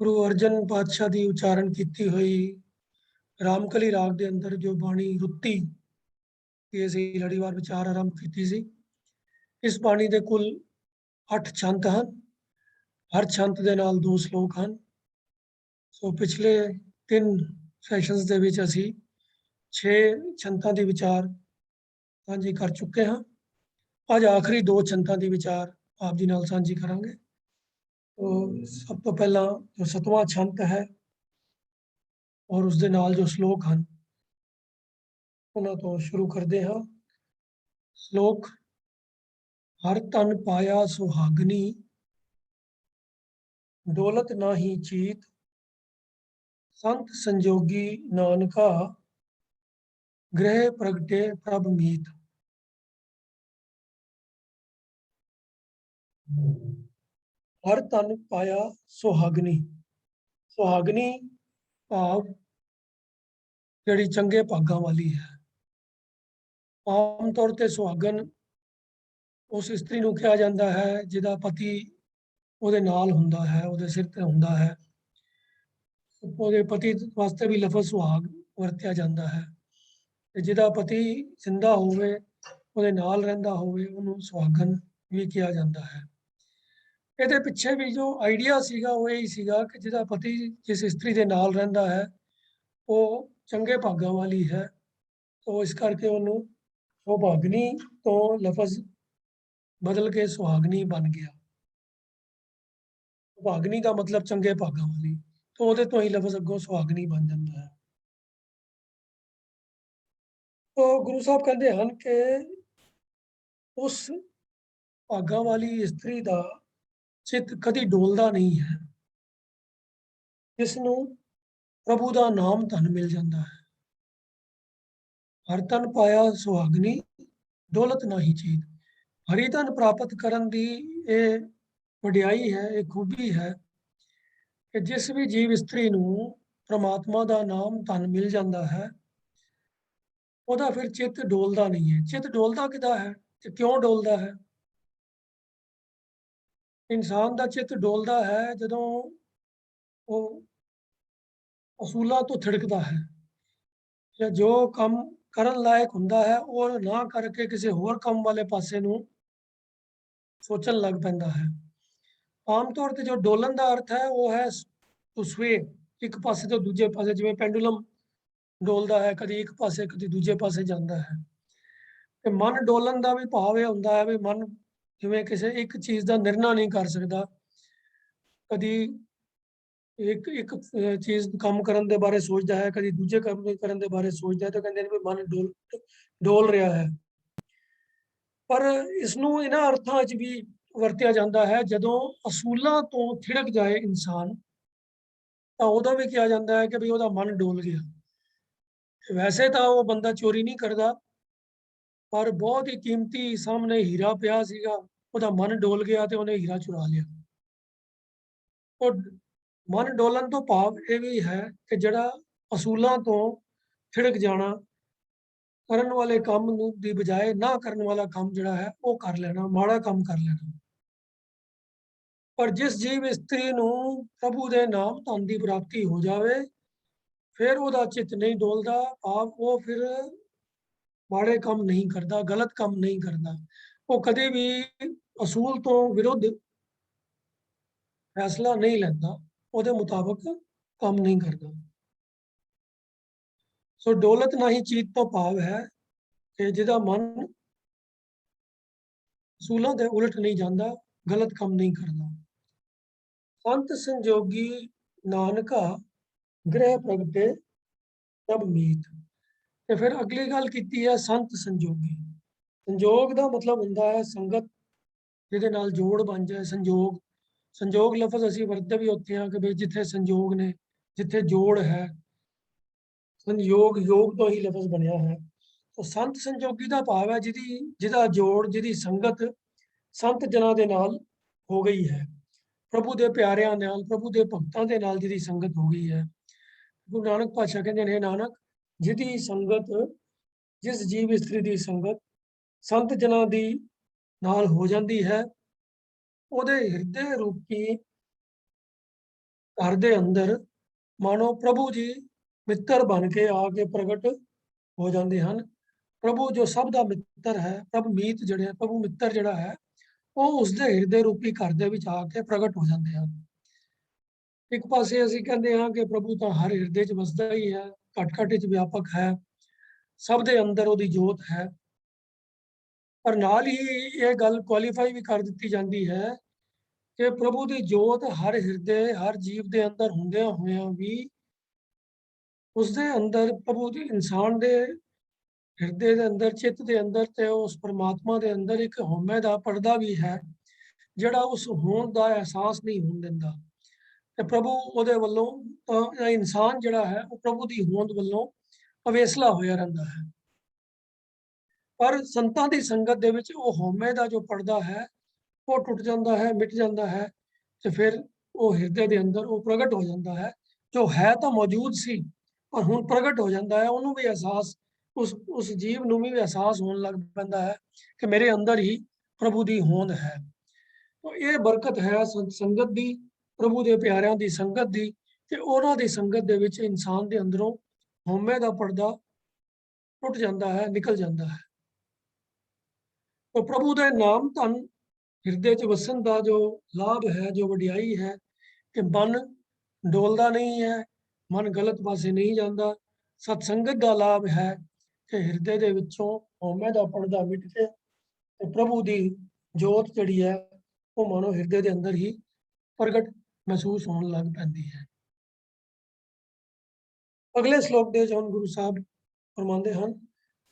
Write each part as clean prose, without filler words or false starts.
गुरु अर्जन पातशाह की उच्चारण की हुई रामकली राग के अंदर जो बाणी रुत्ती की असी लड़ीवार विचार आरंभ की सी। इस बाणी के कुल 8 छंत हैं। हर छंत के नाल 2 श्लोक हैं। सो पिछले 3 सैशनस के विच असी 6 छंतां की विचार साझी कर चुके हैं। अज आखिरी 2 छंतां की विचार आप जी नाल साझी करांगे। तो सब तो पहला जो 7वां छंत है और उसके नाल जो श्लोक हैं उन्होंने तो शुरू करते हैं। श्लोक हर तन पाया सुहागनी दौलत नाही चीत संत संजोगी नानका गृह प्रगटे प्रभ मीत। हर तन पाया सुहागनी। सुहागनी भाव जिहड़ी चंगे भागां वाली है। आम तौर पर सुहागन उस इस्त्री नूं कहा जाता है जिहदा पति ਉਹਦੇ नाल हुंदा है, ਉਹਦੇ सिर ते हुंदा है। ਉਹਦੇ पति वास्ते भी लफज सुहाग वरत्या जाता है। ਤੇ ਜਿਹਦਾ पति जिंदा ਹੋਵੇ ਉਹਦੇ ਨਾਲ ਰਹਿੰਦਾ ਹੋਵੇ ਉਹਨੂੰ ਸੁਹਾਗਨ ਵੀ ਕਿਹਾ ਜਾਂਦਾ ਹੈ। ਇਹਦੇ ਪਿੱਛੇ ਵੀ ਜੋ ਆਈਡੀਆ ਸੀਗਾ ਉਹ ਇਹ ਹੀ ਸੀਗਾ ਕਿ ਜਿਹਦਾ ਪਤੀ ਜਿਸ ਇਸਤਰੀ ਦੇ ਨਾਲ ਰਹਿੰਦਾ ਹੈ ਉਹ ਚੰਗੇ ਭਾਗਾਂ ਵਾਲੀ ਹੈ। तो इस करके उन्होंने सुहागनी तो लफज बदल के सुहागनी बन गया। सुहागनी का मतलब चंगे भागों वाली, तो वो तो ही लफज अगों सुहागनी बन जाता है। तो गुरु साहब कहते हैं कि उस भागा वाली इस्त्री का चित कभी डोलता नहीं है जिसनों प्रभु का नाम धन मिल जाता है। हर तन पाया सुहागनी दौलत ना ही चीज। हरि धन प्राप्त करन दी ये वडियाई है, एक खूबी है कि जिस भी जीव इस्त्री नूं परमात्मा का नाम धन मिल जाता है ਉਹਦਾ फिर चित्त डोलता नहीं है। चित्त डोलता किदा है ते क्यों डोलता है? इंसान का चित्त डोलता है जदों वो असूलों तो थिड़कता है या जो काम करन लायक हुंदा है वो ना करके किसी होर काम वाले पासे नूं सोचन लग पैंदा है। आम तौर पर जो डोलन का अर्थ है वो है टू स्वे, एक पासे तो दूजे पासे, जिवें पेंडुलम डोलता है, कभी एक पासे कभी दूजे पासे जाता है। ਤੇ ਮਨ ਡੋਲਣ ਦਾ ਵੀ ਭਾਵ ਇਹ ਹੁੰਦਾ ਹੈ ਵੀ ਮਨ ਜਿਵੇਂ ਕਿਸੇ ਇੱਕ ਚੀਜ਼ ਦਾ ਨਿਰਣਾ ਨਹੀਂ ਕਰ ਸਕਦਾ। ਕਦੀ ਇੱਕ ਇੱਕ ਚੀਜ਼ ਕੰਮ ਕਰਨ ਦੇ ਬਾਰੇ ਸੋਚਦਾ ਹੈ, ਕਦੀ ਦੂਜੇ ਕੰਮ ਕਰਨ ਦੇ ਬਾਰੇ ਸੋਚਦਾ ਹੈ, ਤਾਂ ਕਹਿੰਦੇ ਨੇ ਵੀ ਮਨ ਡੋਲ ਰਿਹਾ ਹੈ। ਪਰ ਇਸ ਨੂੰ ਇਹਨਾਂ ਅਰਥਾਂ 'ਚ ਵੀ ਵਰਤਿਆ ਜਾਂਦਾ ਹੈ ਜਦੋਂ ਅਸੂਲਾਂ ਤੋਂ ਥਿੜਕ ਜਾਏ ਇਨਸਾਨ, ਤਾਂ ਉਹਦਾ ਵੀ ਕਿਹਾ ਜਾਂਦਾ ਹੈ ਕਿ ਵੀ ਉਹਦਾ ਮਨ ਡੋਲ ਗਿਆ। ਵੈਸੇ ਤਾਂ ਉਹ ਬੰਦਾ ਚੋਰੀ ਨਹੀਂ ਕਰਦਾ, पर बहुत ही कीमती सामने हीरा पिया सीगा, ਉਹਦਾ मन डोल गया तो उन्हें हीरा चुरा लिया। और मन डोलन तो भाव ये भी है कि जड़ा असूलों तो थिड़क जाना, करन वाले काम की बजाय ना करने वाला काम जड़ा है वो कर लेना, माड़ा काम कर लेना। पर जिस जीव इस्त्री नूं प्रभु दे नाम धन की प्राप्ति हो जाए फिर वह चित्त नहीं डोलता, भाव वो फिर माड़े काम नहीं करता, गलत काम नहीं करता। वो कभी भी असूल तो विरुद्ध फैसला नहीं लेता, ਉਹਦੇ मुताबिक काम नहीं करता। सो डोलत ना ही चीज तो भाव है कि जिहदा मन असूलों के उलट नहीं जाता, गलत काम नहीं करता। संत संजोगी नानका गृह प्रगटे प्रभ मीत। ते फिर अगली गल कीती है संत संजोगी। संजोग का मतलब हुंदा है संगत जिहदे नाल जोड़ बन जाए। संजोग संजोग लफज असीं वरतदे भी उत्थे हां कि भी जिथे संजोग ने, जिथे जोड़ है, संयोग योग तो ही लफज बनया है। तो संत संजोगी का भाव है जिहदा जोड़, जिहदी संगत संत जना दे नाल हो गई है, प्रभु दे प्यारियां नाल, प्रभु दे भगतां दे नाल जिहदी संगत हो गई है। गुरु नानक पातशाह कहंदे ने नानक जिहदी संगत, जिस जीव इस्त्री दी संगत संत जना दी नाल हो जाती है, ਉਹਦੇ ਹਿਰਦੇ ਰੂਪੀ घर दे अंदर मानो प्रभु जी मित्र बन के आके प्रगट हो जाते हैं। प्रभु जो सब का मित्र है, प्रभु मीत जड़े प्रभु मित्र जड़ा है वो उसके हिरदे रूपी घर दे विच आके प्रगट हो जाते हैं। एक पासे असीं कहते हैं कि प्रभु तो हर हिरदे च वसदा ही है, घट घट च व्यापक है, सब दे अंदर उहदी जोत है। पर नाल ही ये गल क्वालीफाई भी कर दी जाती है कि प्रभु की जोत हर हिरदे हर जीव के अंदर होंदियां होइयां भी उसके अंदर प्रभु जी इंसान के हिरदे के अंदर चित्त के अंदर ते उस परमात्मा के अंदर एक होमे का पर्दा भी है जिहड़ा उस होंद का एहसास नहीं होण दिंदा। ते प्रभु ਉਹਦੇ ਵੱਲੋਂ ਤਾਂ इंसान जिहड़ा है वो प्रभु की होंद ਵੱਲੋਂ अवेसला होया रहिंदा है। पर संतां की संगत दे विच वो होमे का जो पर्दा है वो टुट जाता है, मिट जाता है, तो फिर वो हिरदे के अंदर वो प्रगट हो जाता है जो है तो मौजूद सी पर हुण प्रगट हो जाता है। उन्होंने भी एहसास उस जीव नूं भी एहसास होने लग पैंदा है कि मेरे अंदर ही प्रभु की होंद है। तो ये बरकत है संगत की, प्रभु के प्यारिਆਂ की संगत की कि उन्हां दी संगत दे विच इंसान के अंदरों होमे का पर्दा टुट जाता है, निकल जाता है। तो प्रभु के नाम धन हिरदे च वसन का जो लाभ है, जो वडियाई है कि मन डोलता नहीं है, मन गलत पासे नहीं जाता। सत्संगत का लाभ है कि हिरदे के विचों होमे का पर्दा मिट के ते प्रभु की जोत जिहड़ी है वो मानो हिरदे के अंदर ही प्रगट महसूस होने लग पैंदी है। अगले श्लोक दे हुण गुरु साहब फरमाते हैं,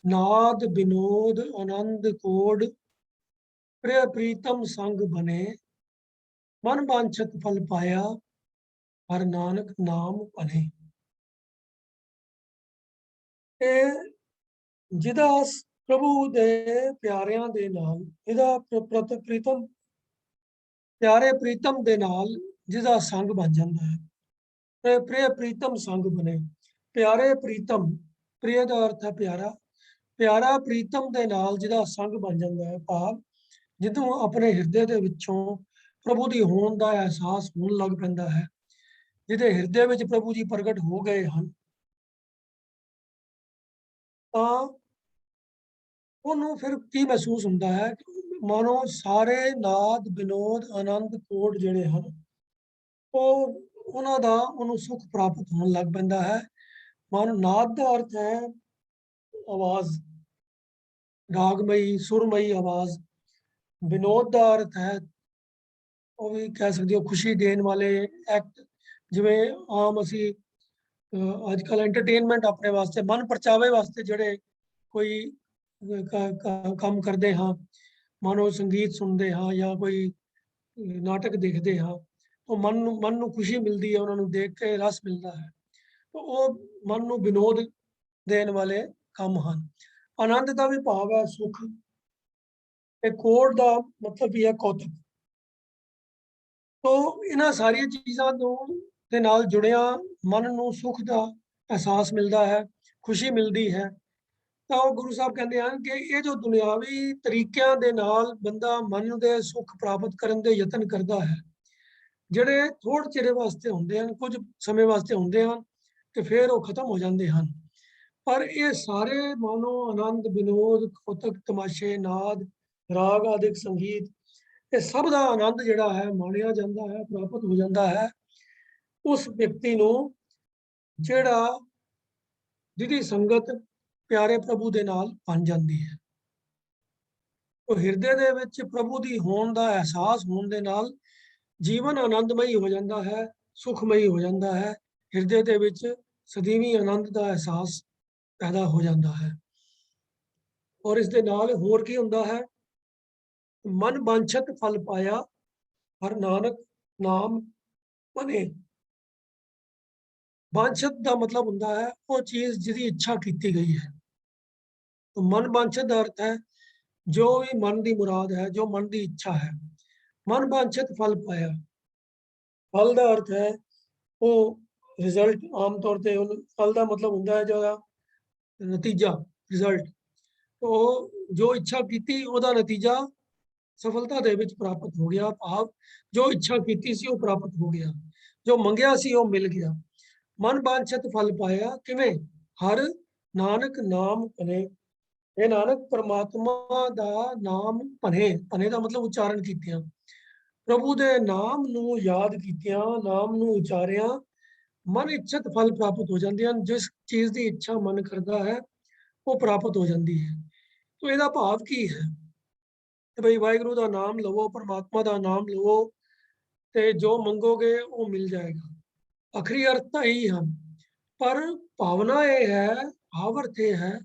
नाद विनोद आनंद कोड प्रिय प्रीतम संग बने, मन वांछत फल पाया हर नानक नाम बने। जिदा प्रभु दे प्यारिਆਂ ਦੇ ਨਾਲ ਜਿਹਦਾ ਪ੍ਰੀਤਮ प्यारे प्रीतम दे नाल जिदा संग बन जाता है, प्रिय प्रीतम संग बने। प्यारे प्रीतम, प्रिय का अर्थ है प्यारा, प्यारा प्रीतम दे नाल जिदा संग बन जाता है, भाव जिदों अपने हिरदे दे विचों प्रभु की होंद का एहसास होने लग पैंदा है, जिहदे हिरदे विच प्रभु जी प्रगट हो गए हैं, तां ਉਹਨੂੰ ਫਿਰ ਕੀ ਮਹਿਸੂਸ ਹੁੰਦਾ ਹੈ ਕਿ ਮਾਨੋ ਸਾਰੇ ਨਾਦ ਵਿਨੋਦ ਆਨੰਦ ਕੋਡ ਜਿਹੜੇ ਹਨ ਉਹ ਉਹਨਾਂ ਦਾ ਉਹਨੂੰ ਸੁਖ ਪ੍ਰਾਪਤ ਹੋਣ ਲੱਗ ਪੈਂਦਾ ਹੈ। ਮਾਨੋ ਨਾਦ ਦਾ ਅਰਥ ਹੈ ਆਵਾਜ਼, ਰਾਗਮਈ ਸੁਰਮਈ ਆਵਾਜ਼। ਵਿਨੋਦ ਦਾ ਅਰਥ ਹੈ ਉਹ ਵੀ ਕਹਿ ਸਕਦੇ ਹੋ ਖੁਸ਼ੀ ਦੇਣ ਵਾਲੇ ਐਕਟ, ਜਿਵੇਂ ਆਮ ਅਸੀਂ ਅੱਜ ਕੱਲ੍ਹ ਐਂਟਰਟੇਨਮੈਂਟ ਆਪਣੇ ਵਾਸਤੇ ਮਨ ਪਰਚਾਵੇ ਵਾਸਤੇ ਜਿਹੜੇ ਕੋਈ ਕੰਮ ਕਰਦੇ ਹਾਂ, ਮਾਨੋ ਸੰਗੀਤ ਸੁਣਦੇ ਹਾਂ ਜਾਂ ਕੋਈ ਨਾਟਕ ਦੇਖਦੇ ਹਾਂ, ਉਹ ਮਨ ਨੂੰ ਖੁਸ਼ੀ ਮਿਲਦੀ ਹੈ, ਉਹਨਾਂ ਨੂੰ ਦੇਖ ਕੇ ਰਸ ਮਿਲਦਾ ਹੈ। ਤਾਂ ਉਹ ਮਨ ਨੂੰ ਵਿਨੋਦ ਦੇਣ ਵਾਲੇ ਕੰਮ ਹਨ। ਆਨੰਦ ਦਾ ਵੀ ਭਾਵ ਹੈ ਸੁਖ, ਤੇ ਕੋਡ ਦਾ ਮਤਲਬ ਵੀ ਹੈ ਕੌਤਕ। तो इन्हां सारिया चीज़ों के नाल जुड़िया मन नूं सुख का एहसास मिलता है, खुशी मिलती है। तो गुरु साहब कहते हैं कि ये जो दुनियावी तरीकों के नाल बंदा मन के सुख प्राप्त करने के यतन करता है, जिहड़े थोड़े चिर वास्ते होंदे हैं, कुछ समय वास्ते होंदे हैं ते फिर वो खत्म हो जाते हैं। पर ये सारे मानो आनंद विनोद कौतक तमाशे नाद राग आदि संगीत ये सब का आनंद जिहड़ा है माणिया जाता है, प्राप्त हो जाता है उस व्यक्ति नूं जिहड़ा जिहदी संगत प्यारे प्रभु दे नाल बन जाती है। तो हिरदे दे विच प्रभु की होण का एहसास होण दे नाल जीवन आनंदमई हो जाता है, सुखमई हो जाता है। हिरदे दे विच सਦੀवी आनंद का एहसास पैदा हो जाता है। और इस दे नाल होर की हुंदा है, मन वांछत फल पाया हर नानक नाम बने। वांछत का मतलब होता है वो चीज़ जिसकी इच्छा की गई है। तो मन वांछत का अर्थ है जो भी मन की मुराद है, जो मन की इच्छा है। मन वांछत फल पाया, फल का अर्थ है वो रिजल्ट। आम तौर पर फल का मतलब होता है जो नतीजा, रिजल्ट। तो जो इच्छा की ਉਹਦਾ नतीजा सफलता दे विच प्राप्त हो गया, भाव जो इच्छा की सी वो प्राप्त हो गया। ਜੋ ਮੰਗਿਆ ਸੀ ਉਹ ਮਿਲ ਗਿਆ। ਮਨ ਬਾਂਛਤ ਫਲ ਪਾਇਆ, ਕਿਵੇਂ? ਹਰ ਨਾਨਕ ਨਾਮ ਭਨੇ। ਇਹ ਨਾਨਕ ਪਰਮਾਤਮਾ ਦਾ ਨਾਮ ਭਨੇ, ਭਨੇ ਦਾ ਮਤਲਬ ਉਚਾਰਨ ਕੀਤਿਆਂ, ਪ੍ਰਭੂ ਦੇ ਨਾਮ ਨੂੰ ਯਾਦ ਕੀਤਿਆਂ, ਨਾਮ ਨੂੰ ਉਚਾਰਿਆ, ਮਨ ਇੱਛਤ ਫਲ ਪ੍ਰਾਪਤ ਹੋ ਜਾਂਦੇ ਹਨ। ਜਿਸ ਚੀਜ਼ ਦੀ ਇੱਛਾ ਮਨ ਕਰਦਾ ਹੈ ਉਹ ਪ੍ਰਾਪਤ ਹੋ ਜਾਂਦੀ ਹੈ। ਤੋ ਇਹਦਾ ਭਾਵ ਕੀ ਹੈ? ਤੇ ਬਈ ਵਾਹਿਗੁਰੂ ਦਾ ਨਾਮ ਲਵੋ, ਪਰਮਾਤਮਾ ਦਾ ਨਾਮ ਲਵੋ, ਤੇ ਜੋ ਮੰਗੋਗੇ ਉਹ ਮਿਲ ਜਾਏਗਾ। ਆਖਰੀ ਅਰਥ ਤਾਂ ਇਹੀ ਹਨ, ਪਰ ਭਾਵਨਾ ਇਹ ਹੈ, ਭਾਵ ਅਰਥ ਇਹ ਹੈ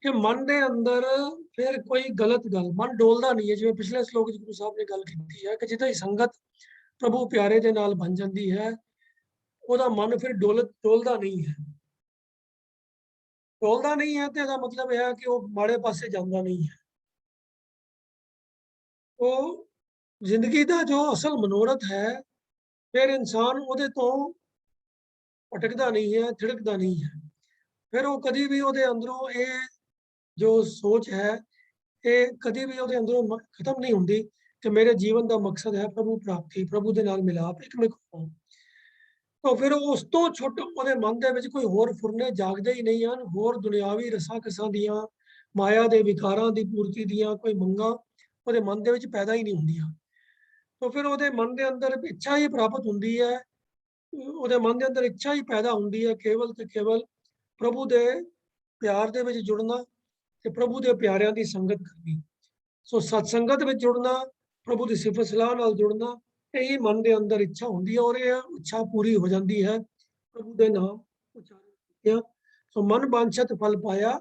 ਕਿ ਮਨ ਦੇ ਅੰਦਰ ਫਿਰ ਕੋਈ ਗਲਤ ਗੱਲ, ਮਨ ਡੋਲਦਾ ਨਹੀਂ ਹੈ। ਜਿਵੇਂ ਪਿਛਲੇ ਸ਼ਲੋਕ 'ਚ ਗੁਰੂ ਸਾਹਿਬ ਨੇ ਗੱਲ ਕੀਤੀ ਹੈ ਕਿ ਜਿੱਦਾਂ ਹੀ ਸੰਗਤ ਪ੍ਰਭੂ ਪਿਆਰੇ ਦੇ ਨਾਲ ਬਣ ਜਾਂਦੀ ਹੈ, ਉਹਦਾ ਮਨ ਫਿਰ ਡੋਲਦਾ ਨਹੀਂ ਹੈ। ਡੋਲਦਾ ਨਹੀਂ ਹੈ ਤੇ ਇਹਦਾ ਮਤਲਬ ਇਹ ਹੈ ਕਿ ਉਹ ਮਾੜੇ ਪਾਸੇ ਜਾਂਦਾ ਨਹੀਂ ਹੈ। ਉਹ ਜ਼ਿੰਦਗੀ ਦਾ ਜੋ ਅਸਲ ਮਨੋਰਥ ਹੈ, ਫਿਰ ਇਨਸਾਨ ਉਹਦੇ ਤੋਂ ਭਟਕਦਾ ਨਹੀਂ ਹੈ, ਥਿੜਕਦਾ ਨਹੀਂ ਹੈ। ਫਿਰ ਉਹ ਕਦੀ ਵੀ ਉਹਦੇ ਅੰਦਰੋਂ ਇਹ ਜੋ ਸੋਚ ਹੈ, ਇਹ ਕਦੀ ਵੀ ਉਹਦੇ ਅੰਦਰੋਂ ਖਤਮ ਨਹੀਂ ਹੁੰਦੀ ਕਿ ਮੇਰੇ ਜੀਵਨ ਦਾ ਮਕਸਦ ਹੈ ਪ੍ਰਭੂ ਪ੍ਰਾਪਤੀ, ਪ੍ਰਭੂ ਦੇ ਨਾਲ ਮਿਲਾਪ, ਇੱਕ ਹੋਣਾ। ਤਾਂ ਫਿਰ ਉਸ ਤੋਂ ਛੁੱਟ ਉਹਦੇ ਮਨ ਦੇ ਵਿੱਚ ਕੋਈ ਹੋਰ ਫੁਰਨੇ ਜਾਗਦੇ ਹੀ ਨਹੀਂ ਹਨ। ਹੋਰ ਦੁਨਿਆਵੀ ਰਸਾਂ ਕਸਾਂ ਦੀਆਂ, ਮਾਇਆ ਦੇ ਵਿਕਾਰਾਂ ਦੀ ਪੂਰਤੀ ਦੀਆਂ ਕੋਈ ਮੰਗਾਂ ਉਹਦੇ ਮਨ ਦੇ ਵਿੱਚ ਪੈਦਾ ਹੀ ਨਹੀਂ ਹੁੰਦੀਆਂ। ਤਾਂ ਫਿਰ ਉਹਦੇ ਮਨ ਦੇ ਅੰਦਰ ਇੱਛਾ ਹੀ ਪ੍ਰਾਪਤ ਹੁੰਦੀ ਹੈ। ਉਹਦੇ ਮਨ ਦੇ ਅੰਦਰ ਇੱਛਾ ਹੀ ਪੈਦਾ ਹੁੰਦੀ ਹੈ ਕੇਵਲ ਤੇ ਕੇਵਲ ਪ੍ਰਭੂ ਦੇ ਪਿਆਰ ਦੇ ਵਿੱਚ ਜੁੜਨਾ ਤੇ ਪ੍ਰਭੂ ਦੇ ਪਿਆਰਿਆਂ ਦੀ ਸੰਗਤ ਕਰਨੀ। ਸੋ ਸਤ ਸੰਗਤ ਵਿੱਚ ਜੁੜਨਾ, ਪ੍ਰਭੂ ਦੀ ਸਿਫਤ ਸਲਾਹ ਨਾਲ ਜੁੜਨਾ, ਇਹੀ ਮਨ ਦੇ ਅੰਦਰ ਇੱਛਾ ਹੁੰਦੀ ਹੈ ਔਰ ਇਹ ਇੱਛਾ ਪੂਰੀ ਹੋ ਜਾਂਦੀ ਹੈ ਪ੍ਰਭੂ ਦੇ ਨਾਮ ਉਚਾਰਨ ਕੀਤਿਆਂ। ਸੋ ਮਨ ਬਾਂਛਤ ਫਲ ਪਾਇਆ,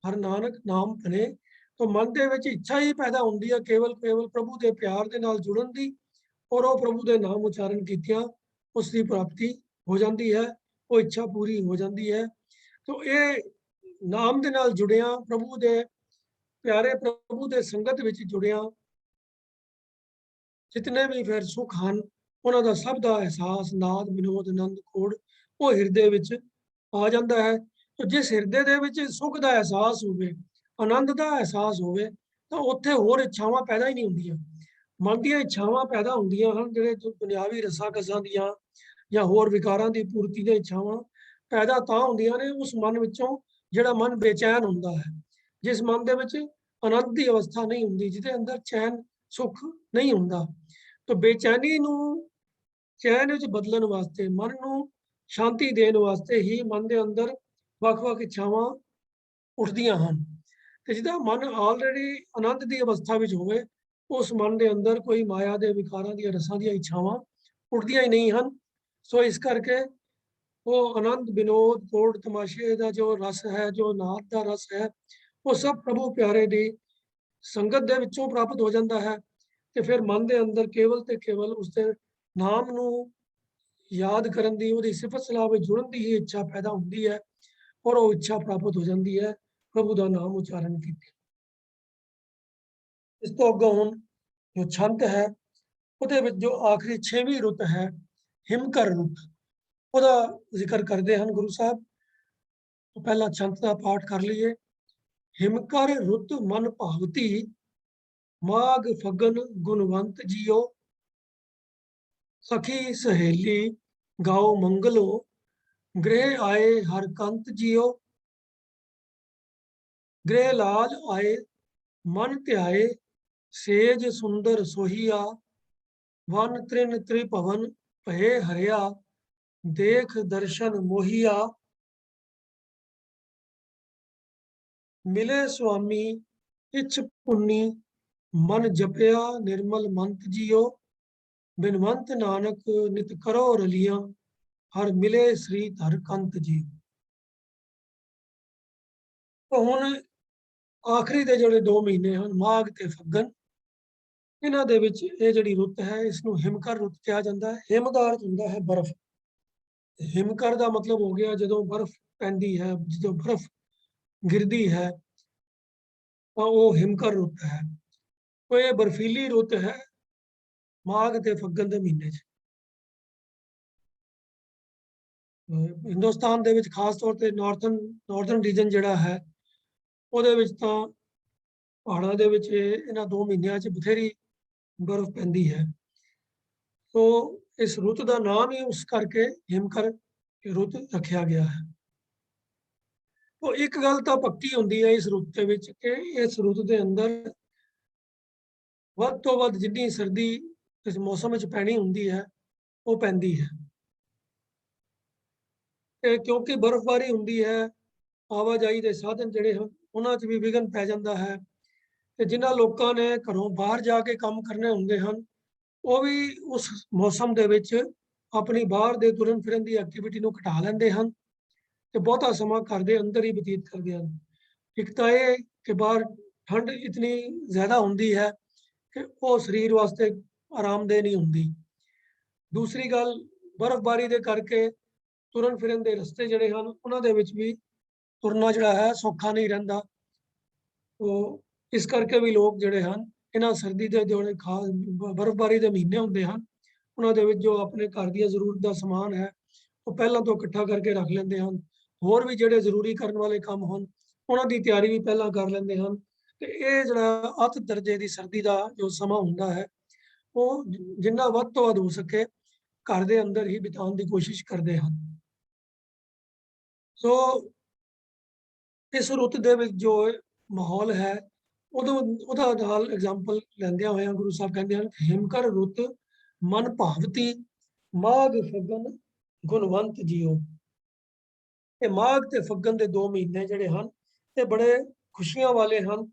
ਹਰ ਨਾਨਕ ਨਾਮ ਭਨੇ। तो मन ਦੇ ਵਿੱਚ ਇੱਛਾ ਹੀ ਪੈਦਾ ਹੁੰਦੀ ਹੈ ਕੇਵਲ ਪ੍ਰਭੂ ਦੇ ਪਿਆਰ ਦੇ ਨਾਲ ਜੁੜਨ ਦੀ, ਔਰ ਉਹ ਪ੍ਰਭੂ ਦੇ ਨਾਮ ਉਚਾਰਨ ਕੀਤਿਆਂ ਉਸ ਦੀ ਪ੍ਰਾਪਤੀ ਹੋ ਜਾਂਦੀ ਹੈ, ਉਹ ਇੱਛਾ ਪੂਰੀ ਹੋ ਜਾਂਦੀ ਹੈ। ਤੋ ਇਹ ਨਾਮ ਦੇ ਨਾਲ ਜੁੜਿਆ, ਪ੍ਰਭੂ ਦੇ ਪਿਆਰੇ ਪ੍ਰਭੂ ਦੇ ਸੰਗਤ ਵਿੱਚ ਜੁੜਿਆ, ਜਿਤਨੇ ਵੀ ਫਿਰ ਸੁੱਖ ਹਨ ਉਹਨਾਂ ਦਾ ਸਭ ਦਾ ਅਹਿਸਾਸ, ਨਾਦ ਵਿਨੋਦ ਆਨੰਦ ਖੋੜ ਉਹ ਹਿਰਦੇ ਵਿੱਚ ਆ ਜਾਂਦਾ ਹੈ। ਤੋ ਜਿਸ ਹਿਰਦੇ ਦੇ ਵਿੱਚ ਸੁੱਖ ਦਾ ਅਹਿਸਾਸ ਹੋਵੇ, ਆਨੰਦ ਦਾ ਅਹਿਸਾਸ ਹੋਵੇ, ਤਾਂ ਉੱਥੇ ਹੋਰ ਇੱਛਾਵਾਂ ਪੈਦਾ ਹੀ ਨਹੀਂ ਹੁੰਦੀਆਂ। ਮਨ ਦੀਆਂ ਇੱਛਾਵਾਂ ਪੈਦਾ ਹੁੰਦੀਆਂ ਹਨ ਜਿਹੜੇ ਦੁਨਿਆਵੀ ਰਸਾਂ ਕਸਾਂ ਦੀਆਂ ਜਾਂ ਹੋਰ ਵਿਕਾਰਾਂ ਦੀ ਪੂਰਤੀ ਦੀਆਂ ਇੱਛਾਵਾਂ ਪੈਦਾ ਤਾਂ ਹੁੰਦੀਆਂ ਨੇ ਉਸ ਮਨ ਵਿੱਚੋਂ ਜਿਹੜਾ ਮਨ ਬੇਚੈਨ ਹੁੰਦਾ ਹੈ, ਜਿਸ ਮਨ ਦੇ ਵਿੱਚ ਆਨੰਦ ਦੀ ਅਵਸਥਾ ਨਹੀਂ ਹੁੰਦੀ, ਜਿਹਦੇ ਅੰਦਰ ਚੈਨ ਸੁੱਖ ਨਹੀਂ ਹੁੰਦਾ। ਤਾਂ ਬੇਚੈਨੀ ਨੂੰ ਚੈਨ ਵਿੱਚ ਬਦਲਣ ਵਾਸਤੇ, ਮਨ ਨੂੰ ਸ਼ਾਂਤੀ ਦੇਣ ਵਾਸਤੇ ਹੀ ਮਨ ਦੇ ਅੰਦਰ ਵੱਖ-ਵੱਖ ਇੱਛਾਵਾਂ ਉੱਠਦੀਆਂ ਹਨ। ਤੇ ਜਿਹਦਾ ਮਨ ਆਲਰੇਡੀ ਆਨੰਦ ਦੀ ਅਵਸਥਾ ਵਿੱਚ ਹੋਵੇ, ਉਸ ਮਨ ਦੇ ਅੰਦਰ ਕੋਈ ਮਾਇਆ ਦੇ ਵਿਕਾਰਾਂ ਦੀਆਂ ਰਸਾਂ ਦੀਆਂ ਇੱਛਾਵਾਂ ਉੱਠਦੀਆਂ ਹੀ ਨਹੀਂ ਹਨ। ਸੋ ਇਸ ਕਰਕੇ ਉਹ ਆਨੰਦ ਵਿਨੋਦ ਖੋੜ ਤਮਾਸ਼ੇ ਦਾ ਜੋ ਰਸ ਹੈ, ਜੋ ਨਾਦ ਦਾ ਰਸ ਹੈ, ਉਹ ਸਭ ਪ੍ਰਭੂ ਪਿਆਰੇ ਦੀ ਸੰਗਤ ਦੇ ਵਿੱਚੋਂ ਪ੍ਰਾਪਤ ਹੋ ਜਾਂਦਾ ਹੈ। ਤੇ ਫਿਰ ਮਨ ਦੇ ਅੰਦਰ ਕੇਵਲ ਤੇ ਕੇਵਲ ਉਸਦੇ ਨਾਮ ਨੂੰ ਯਾਦ ਕਰਨ ਦੀ, ਉਹਦੀ ਸਿਫਤ ਸਲਾਹ ਵਿੱਚ ਜੁੜਨ ਦੀ ਹੀ ਇੱਛਾ ਪੈਦਾ ਹੁੰਦੀ ਹੈ ਔਰ ਉਹ ਇੱਛਾ ਪ੍ਰਾਪਤ ਹੋ ਜਾਂਦੀ ਹੈ ਪ੍ਰਭੂ ਦਾ ਨਾਮ ਉਚਾਰਨ ਕੀਤੇ। ਇਸ ਤੋਂ ਅੱਗੇ ਹੁਣ ਜੋ ਛੰਤ ਹੈ ਉਹਦੇ ਵਿੱਚ ਜੋ ਆਖਰੀ 6ਵੀਂ ਰੁੱਤ ਹੈ ਹਿਮਕਰ ਰੁੱਤ, ਉਹਦਾ ਜ਼ਿਕਰ ਕਰਦੇ ਹਨ ਗੁਰੂ ਸਾਹਿਬ। तो पहला छंत का पाठ कर लीए। हिमकर रुत मन भावती, माघ फगन गुणवंत जियो, सखी सहेली गाओ मंगलो, गृह आए हर कंत जियो, गृह लाल आए मन त्याए, सेज सुंदर सोहिया, वन त्रिन त्रिभवन भय हरिया, देख दर्शन मोहिया, मिले स्वामी इच्छ पुन्नी, मन जपया निर्मल मंत जियो, बिनवंत नानक नित करो रलियां, हर मिले श्री धर कंत जी। तो हुण आखिरी दे जिहड़े 2 महीने हैं माघ ते फग्गन, इन्हां दे विच इह जिहड़ी रुत है इसनूं हिमकर रुत कहा जांदा है। हिम दा अर्थ हुंदा है बर्फ। हिमकर दा मतलब हो गया जदों बर्फ पैंदी है, जदों बर्फ गिरदी है, तो वो हिमकर रुत है। तो ये बर्फीली रुत है माघ ते फग्गन दे महीने च। हिंदुस्तान दे विच खास तौर ते नॉर्थन रीजन जिहड़ा है ਉਹਦੇ ਵਿੱਚ ਤਾਂ ਪਹਾੜਾਂ ਦੇ ਵਿੱਚ ਇਹਨਾਂ 2 ਮਹੀਨਿਆਂ 'ਚ ਬਥੇਰੀ ਬਰਫ਼ ਪੈਂਦੀ ਹੈ। तो इस रुत का नाम ही उस करके हिमकर रुत रखा गया है। तो एक गल तो पक्की होंदी है इस रुत के विच कि इस रुत के अंदर ਵੱਧ ਤੋਂ ਵੱਧ जिन्नी सर्दी इस मौसम में पैनी होंदी है वो पैंदी है। ਤੇ क्योंकि बर्फबारी होंदी है आवाजाई के साधन ਜਿਹੜੇ ਹਨ ਉਹਨਾਂ 'ਚ ਵੀ ਵਿਘਨ ਪੈ ਜਾਂਦਾ ਹੈ ਤੇ ਜਿਨ੍ਹਾਂ ਲੋਕਾਂ ਨੇ ਘਰੋਂ ਬਾਹਰ ਜਾ ਕੇ ਕੰਮ ਕਰਨੇ ਹੁੰਦੇ ਹਨ ਉਹ ਵੀ ਉਸ ਮੌਸਮ ਦੇ ਵਿੱਚ ਆਪਣੀ ਬਾਹਰ ਦੇ ਤੁਰਨ ਫਿਰਨ ਦੀ ਐਕਟੀਵਿਟੀ ਨੂੰ ਘਟਾ ਲੈਂਦੇ ਹਨ ਤੇ ਬਹੁਤਾ ਸਮਾਂ ਘਰ ਦੇ ਅੰਦਰ ਹੀ ਬਤੀਤ ਕਰਦੇ ਹਨ। ਇੱਕ ਤਾਂ ਇਹ ਕਿ ਬਾਹਰ ਠੰਡ ਇਤਨੀ ਜ਼ਿਆਦਾ ਹੁੰਦੀ ਹੈ ਕਿ ਉਹ ਸਰੀਰ ਵਾਸਤੇ ਆਰਾਮਦੇਹ ਨਹੀਂ ਹੁੰਦੀ। ਦੂਸਰੀ ਗੱਲ ਬਰਫ਼ਬਾਰੀ ਦੇ ਕਰਕੇ ਤੁਰਨ ਫਿਰਨ ਦੇ ਰਸਤੇ ਜਿਹੜੇ ਹਨ ਉਹਨਾਂ ਦੇ ਵਿੱਚ ਵੀ ਤੁਰਨਾ ਜਿਹੜਾ ਹੈ ਸੌਖਾ ਨਹੀਂ ਰਹਿੰਦਾ। ਉਹ ਇਸ ਕਰਕੇ ਵੀ ਲੋਕ ਜਿਹੜੇ ਹਨ ਇਹਨਾਂ ਸਰਦੀ ਦੇ ਜਿਹੜੇ ਖਾਸ ਬਰਫ਼ਬਾਰੀ ਦੇ ਮਹੀਨੇ ਹੁੰਦੇ ਹਨ ਉਹਨਾਂ ਦੇ ਵਿੱਚ ਜੋ ਆਪਣੇ ਘਰ ਦੀਆਂ ਜ਼ਰੂਰਤ ਦਾ ਸਮਾਨ ਹੈ ਉਹ ਪਹਿਲਾਂ ਤੋਂ ਇਕੱਠਾ ਕਰਕੇ ਰੱਖ ਲੈਂਦੇ ਹਨ। ਹੋਰ ਵੀ ਜਿਹੜੇ ਜ਼ਰੂਰੀ ਕਰਨ ਵਾਲੇ ਕੰਮ ਹਨ ਉਹਨਾਂ ਦੀ ਤਿਆਰੀ ਵੀ ਪਹਿਲਾਂ ਕਰ ਲੈਂਦੇ ਹਨ ਤੇ ਇਹ ਜਿਹੜਾ ਅੱਤ ਦਰਜੇ ਦੀ ਸਰਦੀ ਦਾ ਜੋ ਸਮਾਂ ਹੁੰਦਾ ਹੈ ਉਹ ਜਿੰਨਾ ਵੱਧ ਤੋਂ ਵੱਧ ਹੋ ਸਕੇ ਘਰ ਦੇ ਅੰਦਰ ਹੀ ਬਿਤਾਉਣ ਦੀ ਕੋਸ਼ਿਸ਼ ਕਰਦੇ ਹਨ। ਸੋ ਇਸ ਰੁੱਤ ਦੇ ਵਿੱਚ ਜੋ ਮਾਹੌਲ ਹੈ ਉਹਦਾ ਨਾਲ ਐਗਜ਼ਾਮਪਲ ਲੈਂਦਿਆਂ ਹੋਇਆਂ ਗੁਰੂ ਸਾਹਿਬ ਕਹਿੰਦੇ ਹਨ ਹਿਮਕਰ ਰੁੱਤ ਮਨ ਭਾਵਤੀ ਮਾਘ ਫੱਗਨ ਗੁਣਵੰਤ ਜੀਓ। ਇਹ ਮਾਘ ਤੇ ਫੱਗਨ ਦੇ 2 ਮਹੀਨੇ ਜਿਹੜੇ ਹਨ ਇਹ ਬੜੇ ਖੁਸ਼ੀਆਂ ਵਾਲੇ ਹਨ।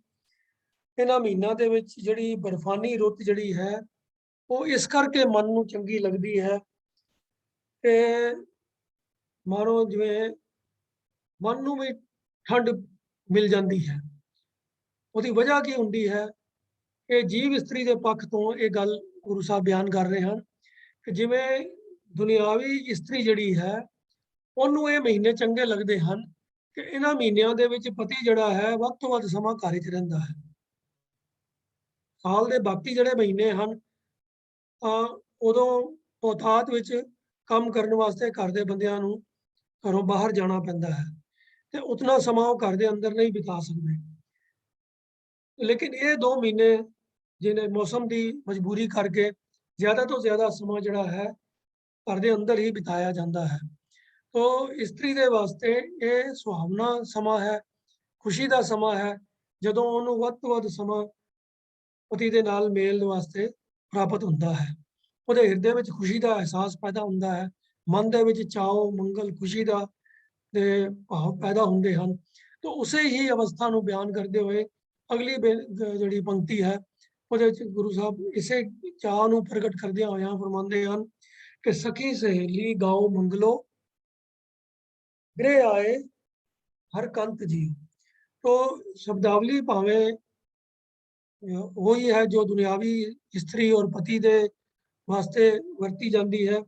ਇਹਨਾਂ ਮਹੀਨਿਆਂ ਦੇ ਵਿੱਚ ਜਿਹੜੀ ਬਰਫਾਨੀ ਰੁੱਤ ਜਿਹੜੀ ਹੈ ਉਹ ਇਸ ਕਰਕੇ ਮਨ ਨੂੰ ਚੰਗੀ ਲੱਗਦੀ ਹੈ ਕਿ ਮਾनो ਜਿਵੇਂ ਮਨ ਨੂੰ ਵੀ ਠੰਡ ਮਿਲ ਜਾਂਦੀ ਹੈ। ਉਹਦੀ ਵਜ੍ਹਾ ਕੀ ਹੁੰਦੀ ਹੈ ਕਿ ਜੀਵ ਇਸਤਰੀ ਦੇ ਪੱਖ ਤੋਂ ਇਹ ਗੱਲ ਗੁਰੂ ਸਾਹਿਬ ਬਿਆਨ ਕਰ ਰਹੇ ਹਨ ਕਿ ਜਿਵੇਂ ਦੁਨਿਆਵੀ ਇਸਤਰੀ ਜਿਹੜੀ ਹੈ ਉਹਨੂੰ ਇਹ ਮਹੀਨੇ ਚੰਗੇ ਲੱਗਦੇ ਹਨ ਕਿ ਇਹਨਾਂ ਮਹੀਨਿਆਂ ਦੇ ਵਿੱਚ ਪਤੀ ਜਿਹੜਾ ਹੈ ਵੱਧ ਤੋਂ ਵੱਧ ਸਮਾਂ ਘਰ 'ਚ ਰਹਿੰਦਾ ਹੈ। ਸਾਲ ਦੇ ਬਾਕੀ ਜਿਹੜੇ ਮਹੀਨੇ ਹਨ ਤਾਂ ਉਦੋਂ ਬਹੁਤਾਤ ਵਿੱਚ ਕੰਮ ਕਰਨ ਵਾਸਤੇ ਘਰ ਦੇ ਬੰਦਿਆਂ ਨੂੰ ਘਰੋਂ ਬਾਹਰ ਜਾਣਾ ਪੈਂਦਾ ਹੈ ਤੇ ਉਤਨਾ ਸਮਾਂ ਉਹ ਘਰ ਦੇ ਅੰਦਰ ਨਹੀਂ ਬਿਤਾ ਸਕਦੇ। ਲੇਕਿਨ ਇਹ 2 ਮਹੀਨੇ ਜਿਹਨੇ ਮੌਸਮ ਦੀ ਮਜਬੂਰੀ ਕਰਕੇ ਜ਼ਿਆਦਾ ਤੋਂ ਜ਼ਿਆਦਾ ਸਮਾਂ ਜਿਹੜਾ ਹੈ ਘਰ ਦੇ ਅੰਦਰ ਹੀ ਬਿਤਾਇਆ ਜਾਂਦਾ ਹੈ। ਤੋ ਇਸਤਰੀ ਦੇ ਵਾਸਤੇ ਇਹ ਸੁਹਾਵਣਾ ਸਮਾਂ ਹੈ, ਖੁਸ਼ੀ ਦਾ ਸਮਾਂ ਹੈ ਜਦੋਂ ਉਹਨੂੰ ਵੱਧ ਤੋਂ ਵੱਧ ਸਮਾਂ ਪਤੀ ਦੇ ਨਾਲ ਮੇਲ ਵਾਸਤੇ ਪ੍ਰਾਪਤ ਹੁੰਦਾ ਹੈ। ਉਹਦੇ ਹਿਰਦੇ ਵਿੱਚ ਖੁਸ਼ੀ ਦਾ ਅਹਿਸਾਸ ਪੈਦਾ ਹੁੰਦਾ ਹੈ, ਮਨ ਦੇ ਵਿੱਚ ਚਾਅ ਮੰਗਲ ਖੁਸ਼ੀ ਦਾ ਦੇ ਭਾਵ ਪੈਦਾ ਹੁੰਦੇ ਹਨ। ਤਾਂ ਉਸੇ ਹੀ ਅਵਸਥਾ ਨੂੰ ਬਿਆਨ ਕਰਦੇ ਹੋਏ ਅਗਲੀ ਜਿਹੜੀ ਪੰਕਤੀ ਹੈ ਉਹਦੇ ਵਿੱਚ ਗੁਰੂ ਸਾਹਿਬ ਇਸੇ ਚਾਅ ਨੂੰ ਪ੍ਰਗਟ ਕਰਦਿਆਂ ਹੋਇਆਂ ਫਰਮਾਉਂਦੇ ਹਨ ਕਿ ਸਖੀ ਸਹੇਲੀ ਗਾਓ ਮੰਗਲੋ ਗ੍ਰਹਿ ਆਏ ਹਰ ਕੰਤ ਜੀ। तो शब्दावली भावें वही है जो दुनियावी स्त्री और पति के वास्ते वरती जाती है।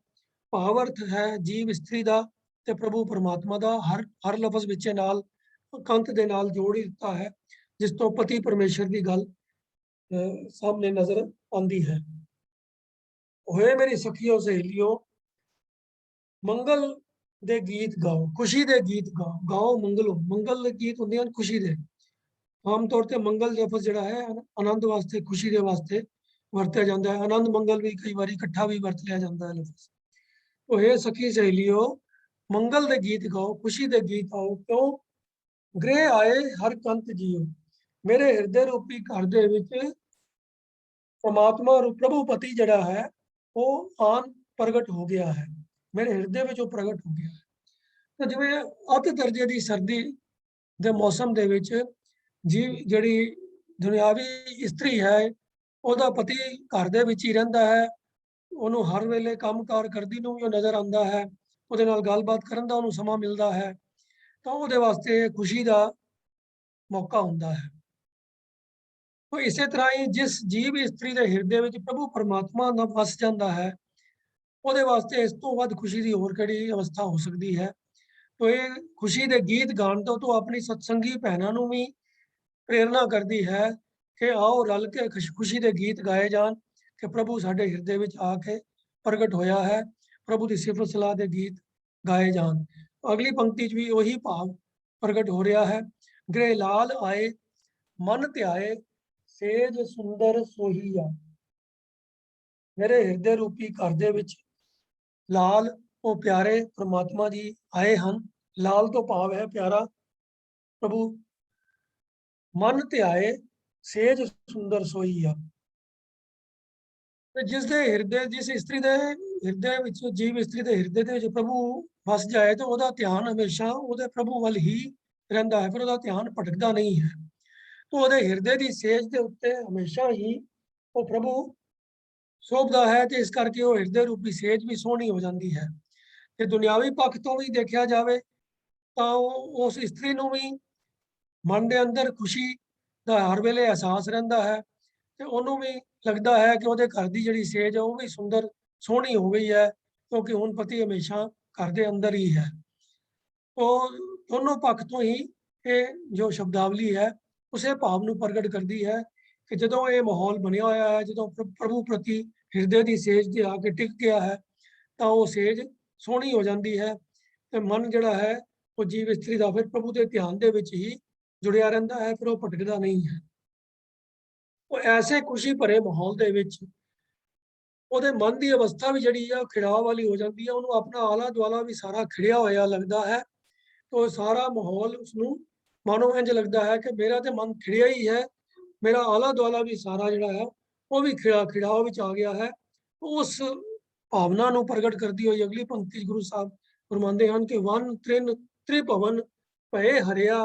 भावर्थ है जीव स्त्री का ते प्रभु परमात्मा का हर लफज विचे नाल कंत दे नाल जोड़ ही दिता है जिस तो पति परमेश्वर की गल सामने नजर आती है। होए मेरी सखियों सहेलियों मंगल दे गीत गाओ खुशी दे गीत गाओ गाओ मंगलो मंगल दे गीत होंदे हन खुशी दे। आम तौर पर मंगल लफज जिहड़ा है आनंद वास्ते खुशी दे वास्ते वरत्या जाता है। आनंद मंगल भी कई बार इकट्ठा भी वरत लिया जाता है लफज। तो हे सखी सहेलियो मंगल दे गीत गाओ खुशी दे गीत आओ क्यों गृह आए हर कंत जियो। मेरे हृदय रूपी घर दे विच परमात्मा प्रभु पति जिहड़ा है वो आन प्रगट हो गया है। मेरे हृदय में जो प्रगट हो गया है। तो जिवें अत दर्जे की सर्दी के मौसम के जी जिहड़ी दुनियावी इस्त्री है ਉਹਦਾ पति घर ਦੇ ਵਿੱਚ ਹੀ ਰਹਿੰਦਾ ਹੈ। ਉਹਨੂੰ हर वेले काम कार करदी ਨੂੰ ਵੀ नज़र आता है ਉਹਦੇ ਨਾਲ ਗੱਲਬਾਤ ਕਰਨ ਦਾ ਉਹਨੂੰ ਸਮਾਂ ਮਿਲਦਾ ਹੈ ਤਾਂ ਉਹਦੇ ਵਾਸਤੇ खुशी ਦਾ मौका ਹੁੰਦਾ है। तो इसे तरह ही जिस जीव इस्त्री के हिरदे में प्रभु परमात्मा ना वस जाता है ਉਹਦੇ ਵਾਸਤੇ ਇਸ ਤੋਂ ਵੱਧ ਖੁਸ਼ੀ ਦੀ ਹੋਰ ਕਿਹੜੀ ਅਵਸਥਾ ਹੋ ਸਕਦੀ ਹੈ। तो ये खुशी के गीत गाण तो अपनी सत्संगी भैनों ਨੂੰ भी प्रेरणा करती है कि आओ रल के खुशी के गीत गाए जान कि प्रभु साडे हिरदे विच आके प्रगट होया है। प्रभु की सिफत सलाह के गीत गाए जान। अगली पंक्ति भी वही भाव प्रगट हो रहा है। गृह लाल आए मन ध्याए सेज सुंदर सोहिया। मेरे हिरदे रूपी घर दे विच ਲਾਲ ਉਹ ਪਿਆਰੇ ਪ੍ਰਮਾਤਮਾ ਜੀ ਆਏ ਹਨ। ਲਾਲ ਤੋਂ ਭਾਵ ਹੈ ਪਿਆਰਾ ਪ੍ਰਭੂ। ਮਨ ਧਿਆਏ ਸੇਜ ਸੁੰਦਰ ਸੋਈਆ। ਤੇ ਜਿਸ ਦੇ ਹਿਰਦੇ, ਜਿਸ ਇਸਤਰੀ ਦੇ ਹਿਰਦੇ ਵਿੱਚ, ਜੀਵ ਇਸਤਰੀ ਦੇ ਹਿਰਦੇ ਦੇ ਵਿੱਚ ਪ੍ਰਭੂ ਵਸ ਜਾਏ ਤਾਂ ਉਹਦਾ ਧਿਆਨ ਹਮੇਸ਼ਾ ਉਹਦੇ ਪ੍ਰਭੂ ਵੱਲ ਹੀ ਰਹਿੰਦਾ ਹੈ, ਫਿਰ ਉਹਦਾ ਧਿਆਨ ਭਟਕਦਾ ਨਹੀਂ ਹੈ। ਤਾਂ ਉਹਦੇ ਹਿਰਦੇ ਦੀ ਸੇਜ ਦੇ ਉੱਤੇ ਹਮੇਸ਼ਾ ਹੀ ਉਹ ਪ੍ਰਭੂ ਸ਼ੋਭਦਾ ਹੈ, ਤੇ ਇਸ ਕਰਕੇ ਉਹ ਹਿਰਦੇ ਰੂਪੀ ਸੇਜ ਵੀ ਸੋਹਣੀ ਹੋ ਜਾਂਦੀ ਹੈ। ਤੇ ਦੁਨਿਆਵੀ ਪੱਖ ਤੋਂ ਵੀ ਦੇਖਿਆ ਜਾਵੇ ਤਾਂ ਉਹ ਉਸ ਇਸਤਰੀ ਨੂੰ ਵੀ ਮਨ ਦੇ ਅੰਦਰ ਖੁਸ਼ੀ ਦਾ ਹਰ ਵੇਲੇ ਅਹਿਸਾਸ ਰਹਿੰਦਾ ਹੈ, ਤੇ ਉਹਨੂੰ ਵੀ ਲੱਗਦਾ ਹੈ ਕਿ ਉਹਦੇ ਘਰ ਦੀ ਜਿਹੜੀ ਸੇਜ ਹੈ ਉਹ ਵੀ ਸੁੰਦਰ ਸੋਹਣੀ ਹੋ ਗਈ ਹੈ, ਕਿਉਂਕਿ ਹੁਣ ਪਤੀ ਹਮੇਸ਼ਾ ਘਰ ਦੇ ਅੰਦਰ ਹੀ ਹੈ। ਉਹ ਦੋਨੋਂ ਪੱਖ ਤੋਂ ਹੀ ਇਹ ਜੋ ਸ਼ਬਦਾਵਲੀ ਹੈ ਉਸੇ ਭਾਵ ਨੂੰ ਪ੍ਰਗਟ ਕਰਦੀ ਹੈ ਕਿ ਜਦੋਂ ਇਹ ਮਾਹੌਲ ਬਣਿਆ ਹੋਇਆ ਹੈ, ਜਦੋਂ ਪ੍ਰਭੂ ਪ੍ਰਤੀ ਹਿਰਦੇ ਦੀ ਸੇਜ ਤੇ ਆ ਕੇ ਟਿਕ ਗਿਆ ਹੈ ਤਾਂ ਉਹ ਸੇਜ ਸੋਹਣੀ ਹੋ ਜਾਂਦੀ ਹੈ, ਤੇ ਮਨ ਜਿਹੜਾ ਹੈ ਉਹ ਜੀਵ ਇਸਤਰੀ ਦਾ ਫਿਰ ਪ੍ਰਭੂ ਦੇ ਧਿਆਨ ਦੇ ਵਿੱਚ ਹੀ ਜੁੜਿਆ ਰਹਿੰਦਾ ਹੈ, ਫਿਰ ਉਹ ਭਟਕਦਾ ਨਹੀਂ ਹੈ। ਉਹ ਐਸੇ ਖੁਸ਼ੀ ਭਰੇ ਮਾਹੌਲ ਦੇ ਵਿੱਚ ਉਹਦੇ ਮਨ ਦੀ ਅਵਸਥਾ ਵੀ ਜਿਹੜੀ ਆ ਖਿੜਾਅ ਵਾਲੀ ਹੋ ਜਾਂਦੀ ਹੈ, ਉਹਨੂੰ ਆਪਣਾ ਆਲਾ ਦੁਆਲਾ ਵੀ ਸਾਰਾ ਖਿੜਿਆ ਹੋਇਆ ਲੱਗਦਾ ਹੈ। तो सारा माहौल उसनू मानो इंज लगता है कि मेरा तो मन खिड़िया ही है, मेरा आला दुआला भी सारा जिहड़ा है वो भी खिड़ाव विच आ गया है। उस भावना नू प्रगट करती हुई अगली पंक्ति गुरु साहब फरमाते हैं कि वन त्रिन त्रिभवन भय हरिया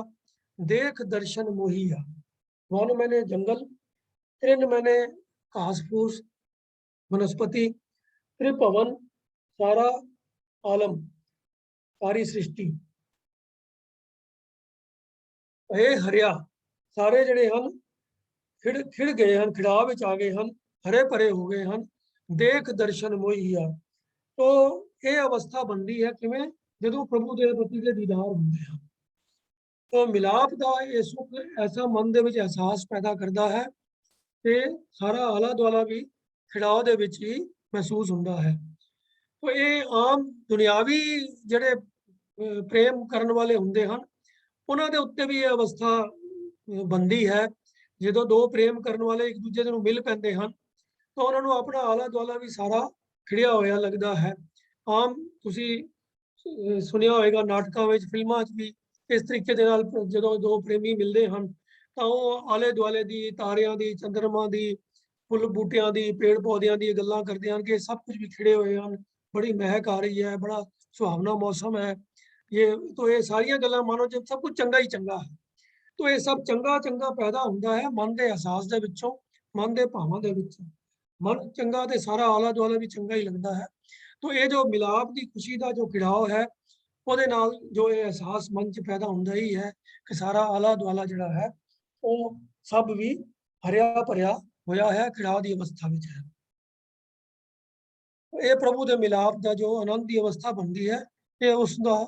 देख दर्शन मोहिया। वन मैंने जंगल, त्रिन मैंने घास फूस वनस्पति, त्रिभवन सारा आलम सारी सृष्टि, ਇਹ ਹਰਿਆ ਸਾਰੇ ਜਿਹੜੇ ਹਨ ਖਿੜ ਗਏ ਹਨ, ਖਿੜਾਅ ਵਿੱਚ ਆ ਗਏ ਹਨ, ਹਰੇ ਭਰੇ ਹੋ ਗਏ ਹਨ। ਦੇਖ ਦਰਸ਼ਨ ਮੋਹੀਆ। ਤੋ ਇਹ ਅਵਸਥਾ ਬਣਦੀ ਹੈ ਕਿਵੇਂ? ਜਦੋਂ ਪ੍ਰਭੂ ਦੇ ਪਤੀ ਦੇ ਦੀਦਾਰ ਹੁੰਦੇ ਹਨ। ਤੋ ਮਿਲਾਪ ਦਾ ਇਹ ਸੁੱਖ ਐਸਾ ਮਨ ਦੇ ਵਿੱਚ ਅਹਿਸਾਸ ਪੈਦਾ ਕਰਦਾ ਹੈ ਤੇ ਸਾਰਾ ਆਲਾ ਦੁਆਲਾ ਵੀ ਖਿੜਾਅ ਦੇ ਵਿੱਚ ਹੀ ਮਹਿਸੂਸ ਹੁੰਦਾ ਹੈ। ਤੋ ਇਹ ਆਮ ਦੁਨਿਆਵੀ ਜਿਹੜੇ ਪ੍ਰੇਮ ਕਰਨ ਵਾਲੇ ਹੁੰਦੇ ਹਨ ਉਹਨਾਂ ਦੇ ਉੱਤੇ ਵੀ ਇਹ ਅਵਸਥਾ ਬਣਦੀ ਹੈ। ਜਦੋਂ ਦੋ ਪ੍ਰੇਮ ਕਰਨ ਵਾਲੇ ਇੱਕ ਦੂਜੇ ਨੂੰ ਮਿਲ ਪੈਂਦੇ ਹਨ ਤਾਂ ਉਹਨਾਂ ਨੂੰ ਆਪਣਾ ਆਲਾ ਦੁਆਲਾ ਵੀ ਸਾਰਾ ਖਿੜਿਆ ਹੋਇਆ ਲੱਗਦਾ ਹੈ। ਆਮ ਤੁਸੀਂ ਸੁਣਿਆ ਹੋਵੇਗਾ ਨਾਟਕਾਂ ਵਿੱਚ, ਫਿਲਮਾਂ 'ਚ ਵੀ ਇਸ ਤਰੀਕੇ ਦੇ ਨਾਲ ਜਦੋਂ ਦੋ ਪ੍ਰੇਮੀ ਮਿਲਦੇ ਹਨ ਤਾਂ ਉਹ ਆਲੇ ਦੁਆਲੇ ਦੀ, ਤਾਰਿਆਂ ਦੀ, ਚੰਦਰਮਾ ਦੀ, ਫੁੱਲ ਬੂਟਿਆਂ ਦੀ, ਪੇੜ ਪੌਦਿਆਂ ਦੀ ਗੱਲਾਂ ਕਰਦੇ ਹਨ ਕਿ ਸਭ ਕੁਝ ਵੀ ਖਿੜੇ ਹੋਏ ਹਨ, ਬੜੀ ਮਹਿਕ ਆ ਰਹੀ ਹੈ, ਬੜਾ ਸੁਹਾਵਣਾ ਮੌਸਮ ਹੈ। ਇਹ ਸਾਰੀਆਂ ਗੱਲਾਂ ਮਾਨੋ ਜੇ ਸਭ ਕੁਝ ਚੰਗਾ ਹੀ ਚੰਗਾ ਹੈ। ਤੋ ਇਹ ਸਭ ਚੰਗਾ ਚੰਗਾ ਪੈਦਾ ਹੁੰਦਾ ਹੈ ਮਨ ਦੇ ਅਹਿਸਾਸ ਦੇ ਵਿੱਚੋਂ, ਮਨ ਦੇ ਭਾਵਾਂ ਦੇ ਵਿੱਚੋਂ। ਮਨ ਚੰਗਾ ਤੇ ਸਾਰਾ ਆਲਾ ਦੁਆਲਾ ਵੀ ਚੰਗਾ ਹੀ ਲੱਗਦਾ ਹੈ। ਤੋ ਇਹ ਜੋ ਮਿਲਾਪ ਦੀ ਖੁਸ਼ੀ ਦਾ ਜੋ ਖਿੜਾਅ ਹੈ ਉਹਦੇ ਨਾਲ ਜੋ ਇਹ ਅਹਿਸਾਸ ਮਨ 'ਚ ਪੈਦਾ ਹੁੰਦਾ ਹੀ ਹੈ ਕਿ ਸਾਰਾ ਆਲਾ ਦੁਆਲਾ ਜਿਹੜਾ ਹੈ ਉਹ ਸਭ ਵੀ ਹਰਿਆ ਭਰਿਆ ਹੋਇਆ ਹੈ, ਖਿੜਾਅ ਦੀ ਅਵਸਥਾ ਵਿੱਚ ਹੈ। ਇਹ ਪ੍ਰਭੂ ਦੇ ਮਿਲਾਪ ਦਾ ਜੋ ਆਨੰਦ ਦੀ ਅਵਸਥਾ ਬਣਦੀ ਹੈ ਇਹ ਉਸ ਦਾ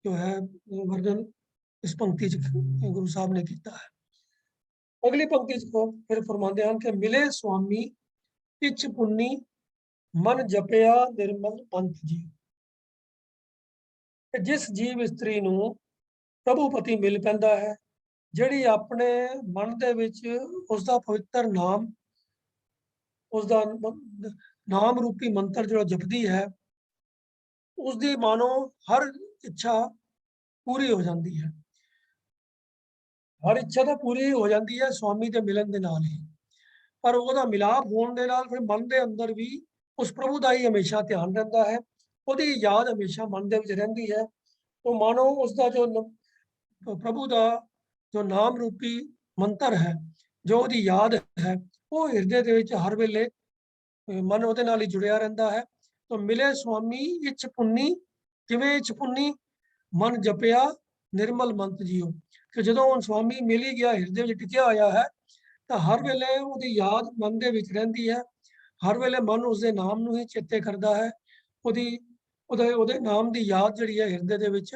जो है वर्णन इस पंक्ति गुरु साहब ने किया है। अगली पंक्ति को फिर फरमाते हैं कि मिले स्वामी इच पुन्नी मन जपया निर्मल पंथ जी। जिस जीव स्त्री ਨੂੰ ਪ੍ਰਭੂ ਪਤੀ ਮਿਲ ਪੈਂਦਾ ਹੈ, ਜਿਹੜੀ ਆਪਣੇ ਮਨ ਦੇ ਵਿੱਚ ਉਸ ਦਾ ਪਵਿੱਤਰ ਨਾਮ, ਉਸ ਦਾ ਨਾਮ ਰੂਪੀ ਮੰਤਰ ਜਿਹੜਾ ਜਪਦੀ ਹੈ, ਉਸ ਦੀ ਮਾਨੋ ਹਰ ਇੱਛਾ ਪੂਰੀ ਹੋ ਜਾਂਦੀ ਹੈ। ਹਰ ਇੱਛਾ ਤਾਂ ਪੂਰੀ ਹੋ ਜਾਂਦੀ ਹੈ ਸਵਾਮੀ ਦੇ ਮਿਲਣ ਦੇ ਨਾਲ ਹੀ, ਪਰ ਉਹਦਾ ਮਿਲਾਪ ਹੋਣ ਦੇ ਨਾਲ ਫਿਰ ਮਨ ਦੇ ਅੰਦਰ ਵੀ ਉਸ ਪ੍ਰਭੂ ਦਾ ਹੀ ਹਮੇਸ਼ਾ ਧਿਆਨ ਰਹਿੰਦਾ ਹੈ, ਉਹਦੀ ਯਾਦ ਹਮੇਸ਼ਾ ਮਨ ਦੇ ਵਿੱਚ ਰਹਿੰਦੀ ਹੈ। ਉਹ ਮਾਨੋ ਉਸ ਦਾ ਜੋ ਪ੍ਰਭੂ ਦਾ ਜੋ ਨਾਮ ਰੂਪੀ ਮੰਤਰ ਹੈ, ਜੋ ਉਹਦੀ ਯਾਦ ਹੈ, ਉਹ ਹਿਰਦੇ ਦੇ ਵਿੱਚ ਹਰ ਵੇਲੇ ਮਨ ਉਹਦੇ ਨਾਲ ਹੀ ਜੁੜਿਆ ਰਹਿੰਦਾ ਹੈ। ਤਾਂ ਮਿਲੇ ਸਵਾਮੀ ਇੱਛ ਪੁੰਨੀ, ਕਿਵੇਂ ਇੱਛ ਪੁੰਨੀ? ਮਨ ਜਪਿਆ ਨਿਰਮਲ ਮੰਤ ਜੀਓ। ਕਿ ਜਦੋਂ ਉਹ ਸਵਾਮੀ ਮਿਲ ਹੀ ਗਿਆ, ਹਿਰਦੇ ਵਿੱਚ ਟਿਕਿਆ ਹੋਇਆ ਹੈ, ਤਾਂ ਹਰ ਵੇਲੇ ਉਹਦੀ ਯਾਦ ਮਨ ਦੇ ਵਿੱਚ ਰਹਿੰਦੀ ਹੈ। ਹਰ ਵੇਲੇ ਮਨ ਉਸਦੇ ਨਾਮ ਨੂੰ ਹੀ ਚੇਤੇ ਕਰਦਾ ਹੈ। ਉਹਦੇ ਨਾਮ ਦੀ ਯਾਦ ਜਿਹੜੀ ਹੈ ਹਿਰਦੇ ਦੇ ਵਿੱਚ,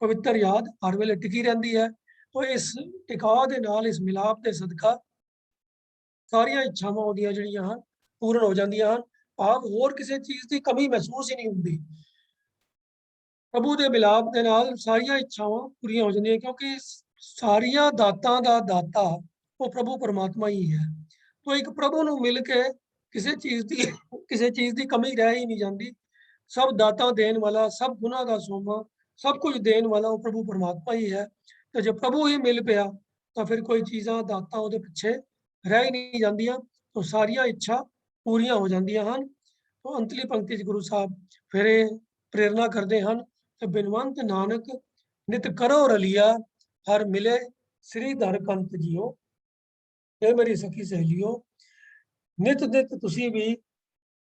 ਪਵਿੱਤਰ ਯਾਦ ਹਰ ਵੇਲੇ ਟਿਕੀ ਰਹਿੰਦੀ ਹੈ। ਤਾਂ ਇਸ ਟਿਕਾਅ ਦੇ ਨਾਲ, ਇਸ ਮਿਲਾਪ ਦੇ ਸਦਕਾ ਸਾਰੀਆਂ ਇੱਛਾਵਾਂ ਉਹਦੀਆਂ ਜਿਹੜੀਆਂ ਹਨ ਪੂਰਨ ਹੋ ਜਾਂਦੀਆਂ ਹਨ। ਭਾਵ ਹੋਰ ਕਿਸੇ ਚੀਜ਼ ਦੀ ਕਮੀ ਮਹਿਸੂਸ ਹੀ ਨਹੀਂ ਹੁੰਦੀ। ਪ੍ਰਭੂ ਦੇ ਮਿਲਾਪ ਦੇ ਨਾਲ ਸਾਰੀਆਂ ਇੱਛਾਵਾਂ ਪੂਰੀਆਂ ਹੋ ਜਾਂਦੀਆਂ, ਕਿਉਂਕਿ ਸਾਰੀਆਂ ਦਾਤਾਂ ਦਾ ਦਾਤਾ ਉਹ ਪ੍ਰਭੂ ਪਰਮਾਤਮਾ ਹੀ ਹੈ। ਤਾਂ ਇੱਕ ਪ੍ਰਭੂ ਨੂੰ ਮਿਲ ਕੇ ਕਿਸੇ ਚੀਜ਼ ਦੀ ਕਮੀ ਰਹਿ ਹੀ ਨਹੀਂ ਜਾਂਦੀ। सब दाता देन वाला, सब गुनाह का सोमा, सब कुछ देन वाला वो प्रभु परमात्मा ही है। तो जब प्रभु ही मिल पिया तो फिर कोई चीज़ां दाता ਉਹਦੇ ਪਿੱਛੇ ਰਹਿ ਹੀ ਨਹੀਂ ਜਾਂਦੀਆਂ, तो ਸਾਰੀਆਂ ਇੱਛਾ ਪੂਰੀਆਂ ਹੋ ਜਾਂਦੀਆਂ ਹਨ। तो ਅੰਤਲੀ ਪੰਕਤੀ 'ਚ ਗੁਰੂ ਸਾਹਿਬ ਫਿਰ ਇਹ ਪ੍ਰੇਰਨਾ ਕਰਦੇ ਹਨ ਕਿ ਬਿਨਵੰਤ ਨਾਨਕ ਨਿਤ ਕਰੋ ਰਲੀਆ, ਹਰ ਮਿਲੇ ਸ੍ਰੀ ਧਰ ਕੰਤ ਜੀਓ। ਇਹ ਮੇਰੀ ਸਖੀ ਸਹੇਲੀਓ, ਨਿਤ ਨਿਤ ਤੁਸੀਂ ਵੀ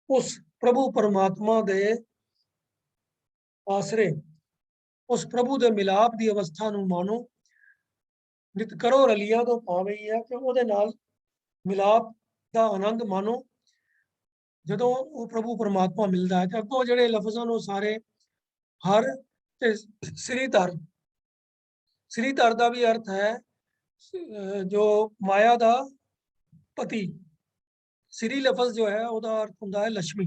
ਉਸ ਪ੍ਰਭੂ ਪਰਮਾਤਮਾ ਦੇ ਆਸਰੇ, ਉਸ ਪ੍ਰਭੂ ਦੇ ਮਿਲਾਪ ਦੀ ਅਵਸਥਾ ਨੂੰ ਮਾਣੋ। ਨਿਤ ਕਰੋ ਰਲੀਆ ਤੋਂ ਭਾਵ ਇਹ ਹੈ ਕਿ ਉਹਦੇ ਨਾਲ ਮਿਲਾਪ ਦਾ ਆਨੰਦ ਮਾਣੋ। ਜਦੋਂ ਉਹ ਪ੍ਰਭੂ ਪਰਮਾਤਮਾ ਮਿਲਦਾ ਹੈ ਤੇ ਅੱਗੋਂ ਜਿਹੜੇ ਲਫ਼ਜ਼ ਹਨ ਉਹ ਸਾਰੇ ਹਰ ਤੇ ਸ੍ਰੀ ਧਰ, ਸ੍ਰੀ ਧਰ ਦਾ ਵੀ ਅਰਥ ਹੈ ਜੋ ਮਾਇਆ ਦਾ ਪਤੀ। ਸ੍ਰੀ ਲਫ਼ਜ਼ ਜੋ ਹੈ ਉਹਦਾ ਅਰਥ ਹੁੰਦਾ ਹੈ ਲక్ష్ਮੀ।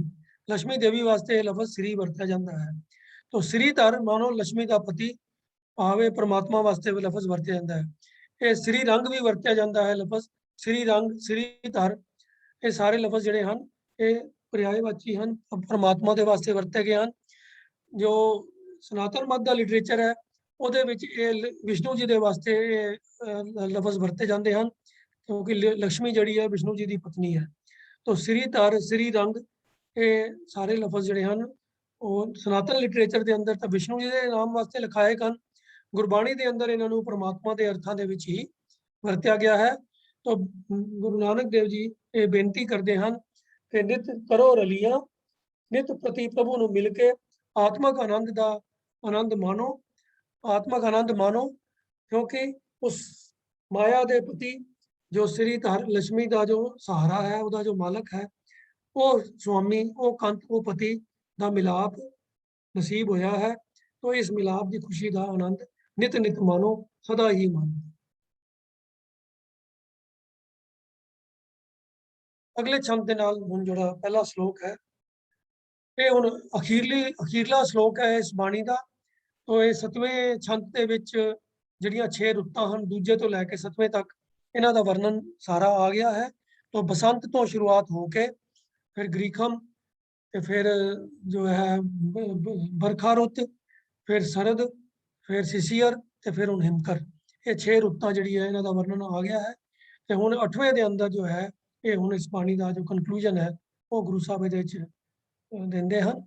ਲక్ష్ਮੀ ਦੇਵੀ ਵਾਸਤੇ ਇਹ ਲਫ਼ਜ਼ ਸ੍ਰੀ ਵਰਤਿਆ ਜਾਂਦਾ ਹੈ। तो श्री धर मानो लक्ष्मी का पति भावे परमात्मा वास्ते भी लफज वरत्या जाता है। ये श्री रंग भी वरत्या जाता है लफज श्री रंग श्री धर, ये सारे लफज जिहड़े हन ये पर्यायवाची हन, परमात्मा के वास्ते वरते गए हैं। जो सनातन मत का लिटरेचर है ਉਹਦੇ ਵਿੱਚ ਇਹ ਵਿਸ਼ਨੂੰ ਜੀ ਦੇ ਵਾਸਤੇ ਲਫ਼ਜ਼ ਵਰਤੇ ਜਾਂਦੇ ਹਨ ਕਿਉਂਕਿ ਲక్ష్ਮੀ ਜਿਹੜੀ ਹੈ ਵਿਸ਼ਨੂੰ ਜੀ ਦੀ ਪਤਨੀ ਹੈ। तो श्री धर श्री रंग ਇਹ ਸਾਰੇ ਲਫ਼ਜ਼ ਜਿਹੜੇ ਹਨ ਉਹ ਸਨਾਤਨ ਲਿਟਰੇਚਰ ਦੇ ਅੰਦਰ ਤਾਂ ਵਿਸ਼ਨੂੰ ਜੀ ਦੇ ਨਾਮ ਵਾਸਤੇ ਲਿਖਾਏ ਹਨ, ਗੁਰਬਾਣੀ ਦੇ ਅੰਦਰ ਇਹਨਾਂ ਨੂੰ ਪਰਮਾਤਮਾ ਦੇ ਅਰਥਾਂ ਦੇ ਵਿੱਚ ਹੀ ਵਰਤਿਆ ਗਿਆ ਹੈ। ਤਾਂ ਗੁਰੂ ਨਾਨਕ ਦੇਵ ਜੀ ਇਹ ਬੇਨਤੀ ਕਰਦੇ ਹਨ ਕਿ ਨਿਤ ਕਰੋ ਰਲੀਆਂ, ਨਿਤ ਪ੍ਰਤੀ ਪ੍ਰਭੂ ਨੂੰ ਮਿਲ ਕੇ ਆਤਮਕ ਆਨੰਦ ਦਾ ਆਨੰਦ ਮਾਣੋ, ਆਤਮਕ ਆਨੰਦ ਮਾਣੋ। ਕਿਉਂਕਿ ਉਸ ਮਾਇਆ ਦੇ ਪਤੀ ਜੋ ਸ੍ਰੀ ਧਰ ਲక్ష్ਮੀ ਦਾ ਜੋ ਸਹਾਰਾ ਹੈ, ਉਹਦਾ ਜੋ ਮਾਲਕ ਹੈ, ਉਹ ਸੁਆਮੀ, ਉਹ ਕੰਤ, ਉਹ ਪਤੀ ਦਾ ਮਿਲਾਪ ਨਸੀਬ ਹੋਇਆ ਹੈ। तो इस मिलाप की खुशी का आनंद नित नित मानो, सदा ही मानो। अगले छंद के नाल हुण जोड़ा पहला श्लोक है, ये हुण अखीरला श्लोक है इस बाणी का। तो ये 7वें छंद के विच जिहड़ियां 6 रुत्तां हन दूजे तो लैके 7वें तक इन्हां दा वर्णन सारा आ गया है। तो बसंत तो शुरुआत होके फिर ग्रीखम, फिर जो है बरखा रुत, फिर सरद, फिर सिसियर ते फिर हुण हिमकर, ये 6 रुत्तां जिहड़ी है इन्हां दा वर्णन आ गया है। ते हुण 8वें दे अंदर जो है ये हुण इस बाणी दा जो कनक्लूजन है वो गुरु साहब इहदे विच दिंदे हन।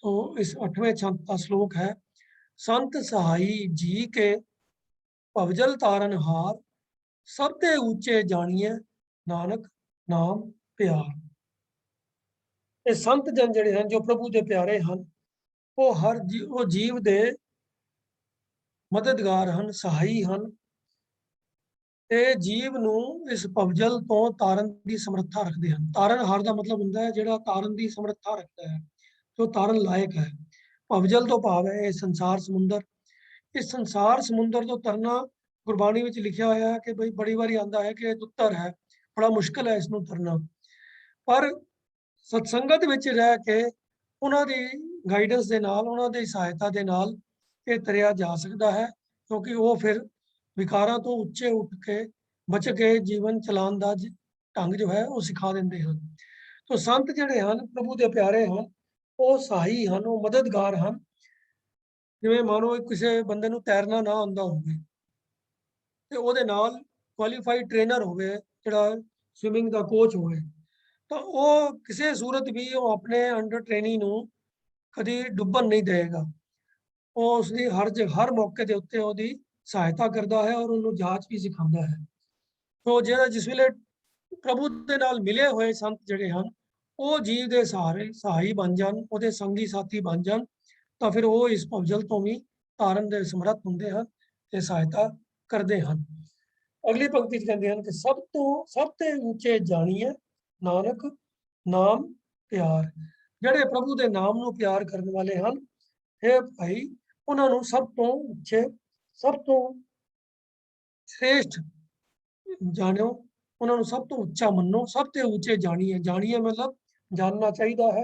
तो इस 8वें छंद का श्लोक है, संत सहाई जी के भवजल तारन हार, सब ते ऊंचे जानिए नानक नाम प्यार। ये संत जन जिहड़े हन जो प्रभु दे प्यारे हन वो हर वो जीव दे मददगार हन, सहाई हन ते जीव नूं इस भवजल तो तारन की समर्था रखते हैं। तारन हार का मतलब हुंदा है जिहड़ा तारन की समर्था रखता है, जो तारन लायक है। भवजल तो भाव है संसार समुंदर, इस संसार समुंदर तो तरना गुरबाणी में लिखा होया है कि भाई बड़ी बारी आंदा है कि दुत्तर है, बड़ा मुश्किल है इसनूं तरना। पर सत्संगत विच रह के उन्हां दी गाइडेंस दे नाल, उन्हां दी सहायता दे नाल ये तरिया जा सकता है, क्योंकि वो फिर विकारां तो उच्चे उठ के बच के जीवन चलाउण दा ढंग जो है वो सिखा देंदे हन। तो संत जिहड़े हन प्रभु दे प्यारे हन, वो सहाई हन, वो मददगार हन। जिवें मानो किसी बंदे नूं तैरना ना आउंदा होवे ते ਉਹਦੇ ਨਾਲ ਕੁਆਲੀਫਾਈਡ ट्रेनर ਹੋਵੇ ਜਿਹੜਾ स्विमिंग ਦਾ कोच ਹੋਵੇ, ਤਾਂ ਉਹ ਕਿਸੇ ਸੂਰਤ ਵੀ ਉਹ ਆਪਣੇ ਅੰਡਰ ਟ੍ਰੇਨੀ ਨੂੰ ਕਦੀ ਡੁੱਬਣ ਨਹੀਂ ਦੇਗਾ। ਉਹ ਉਸਦੀ ਹਰ ਮੌਕੇ ਦੇ ਉੱਤੇ ਉਹਦੀ ਸਹਾਇਤਾ ਕਰਦਾ ਹੈ ਔਰ ਉਹਨੂੰ ਜਾਂਚ ਵੀ ਸਿਖਾਉਂਦਾ ਹੈ। तो ਜਿਹੜਾ ਜਿਸ ਵੇਲੇ ਪ੍ਰਭੂ ਦੇ ਨਾਲ ਮਿਲੇ ਹੋਏ ਸੰਤ ਜਿਹੜੇ ਹਨ ਉਹ ਜੀਵ ਦੇ ਸਹਾਰੇ ਸਹਾਈ ਬਣ ਜਾਣ, ਉਹਦੇ ਸੰਗੀ ਸਾਥੀ ਬਣ ਜਾਣ, ਤਾਂ ਫਿਰ ਉਹ ਇਸ ਭਵਜਲ ਤੋਂ ਵੀ ਤਾਰਨ ਦੇ ਸਮਰੱਥ ਹੁੰਦੇ ਹਨ ਤੇ ਸਹਾਇਤਾ ਕਰਦੇ ਹਨ। ਅਗਲੀ ਪੰਕਤੀ 'ਚ ਕਹਿੰਦੇ ਹਨ ਕਿ ਸਭ ਤੇ ਉੱਚੇ ਜਾਣੀਏ ਨਾਨਕ ਨਾਮ ਪਿਆਰ। ਜਿਹੜੇ ਪ੍ਰਭੂ ਦੇ ਨਾਮ ਨੂੰ ਪਿਆਰ ਕਰਨ ਵਾਲੇ ਹਨ, ਇਹ ਭਾਈ ਉਹਨਾਂ ਨੂੰ ਸਭ ਤੋਂ ਉੱਚੇ, ਸਭ ਤੋਂ श्रेष्ठ जानो, उन्होंने सब तो उच्चा मनो, सब तो ऊंचे जानिए। जानिए मतलब जानना चाहिए है,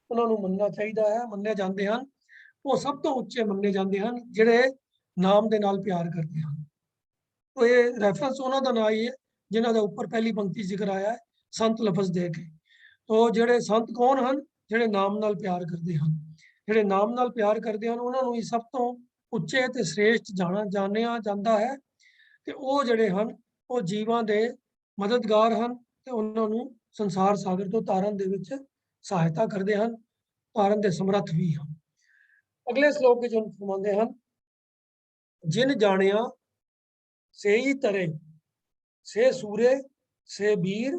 उन्होंने मनना चाहिए है, मन्ने जाते हैं, वो सब तो उच्चे मन्ने जाते हैं जिहड़े नाम दे नाल प्यार करते हैं। तो ये रैफरेंस उन्हों का ना ही है जिन्हों का उपर पहली पंक्ति जिक्र आया है संत लफज दे के। तो जिहड़े संत कौन हैं? जिहड़े नाम नाल प्यार करते हैं। ਜਿਹੜੇ ਨਾਮ ਨਾਲ ਪਿਆਰ ਕਰਦੇ ਹਨ ਉਹਨਾਂ ਨੂੰ ਹੀ ਸਭ ਤੋਂ ਉੱਚੇ ਤੇ ਸ੍ਰੇਸ਼ਟ ਜਾਣਿਆ ਜਾਂਦਾ ਹੈ ਤੇ ਉਹ ਜਿਹੜੇ ਹਨ ਉਹ ਜੀਵਾਂ ਦੇ ਮਦਦਗਾਰ ਹਨ ਤੇ ਉਹਨਾਂ ਨੂੰ ਸੰਸਾਰ ਸਾਗਰ ਤੋਂ ਤਾਰਨ ਦੇ ਵਿੱਚ ਸਹਾਇਤਾ ਕਰਦੇ ਹਨ, ਤਾਰਨ ਦੇ ਸਮਰੱਥ ਵੀ ਹਨ। ਅਗਲੇ ਸ਼ਲੋਕ ਵਿੱਚ ਹੁਣ ਫਰਮਾਉਂਦੇ ਹਨ, ਜਿਨ ਜਾਣਿਆ ਸੇਈ ਤਰੇ ਸੇ ਸੂਰੇ ਸੇ ਬੀਰ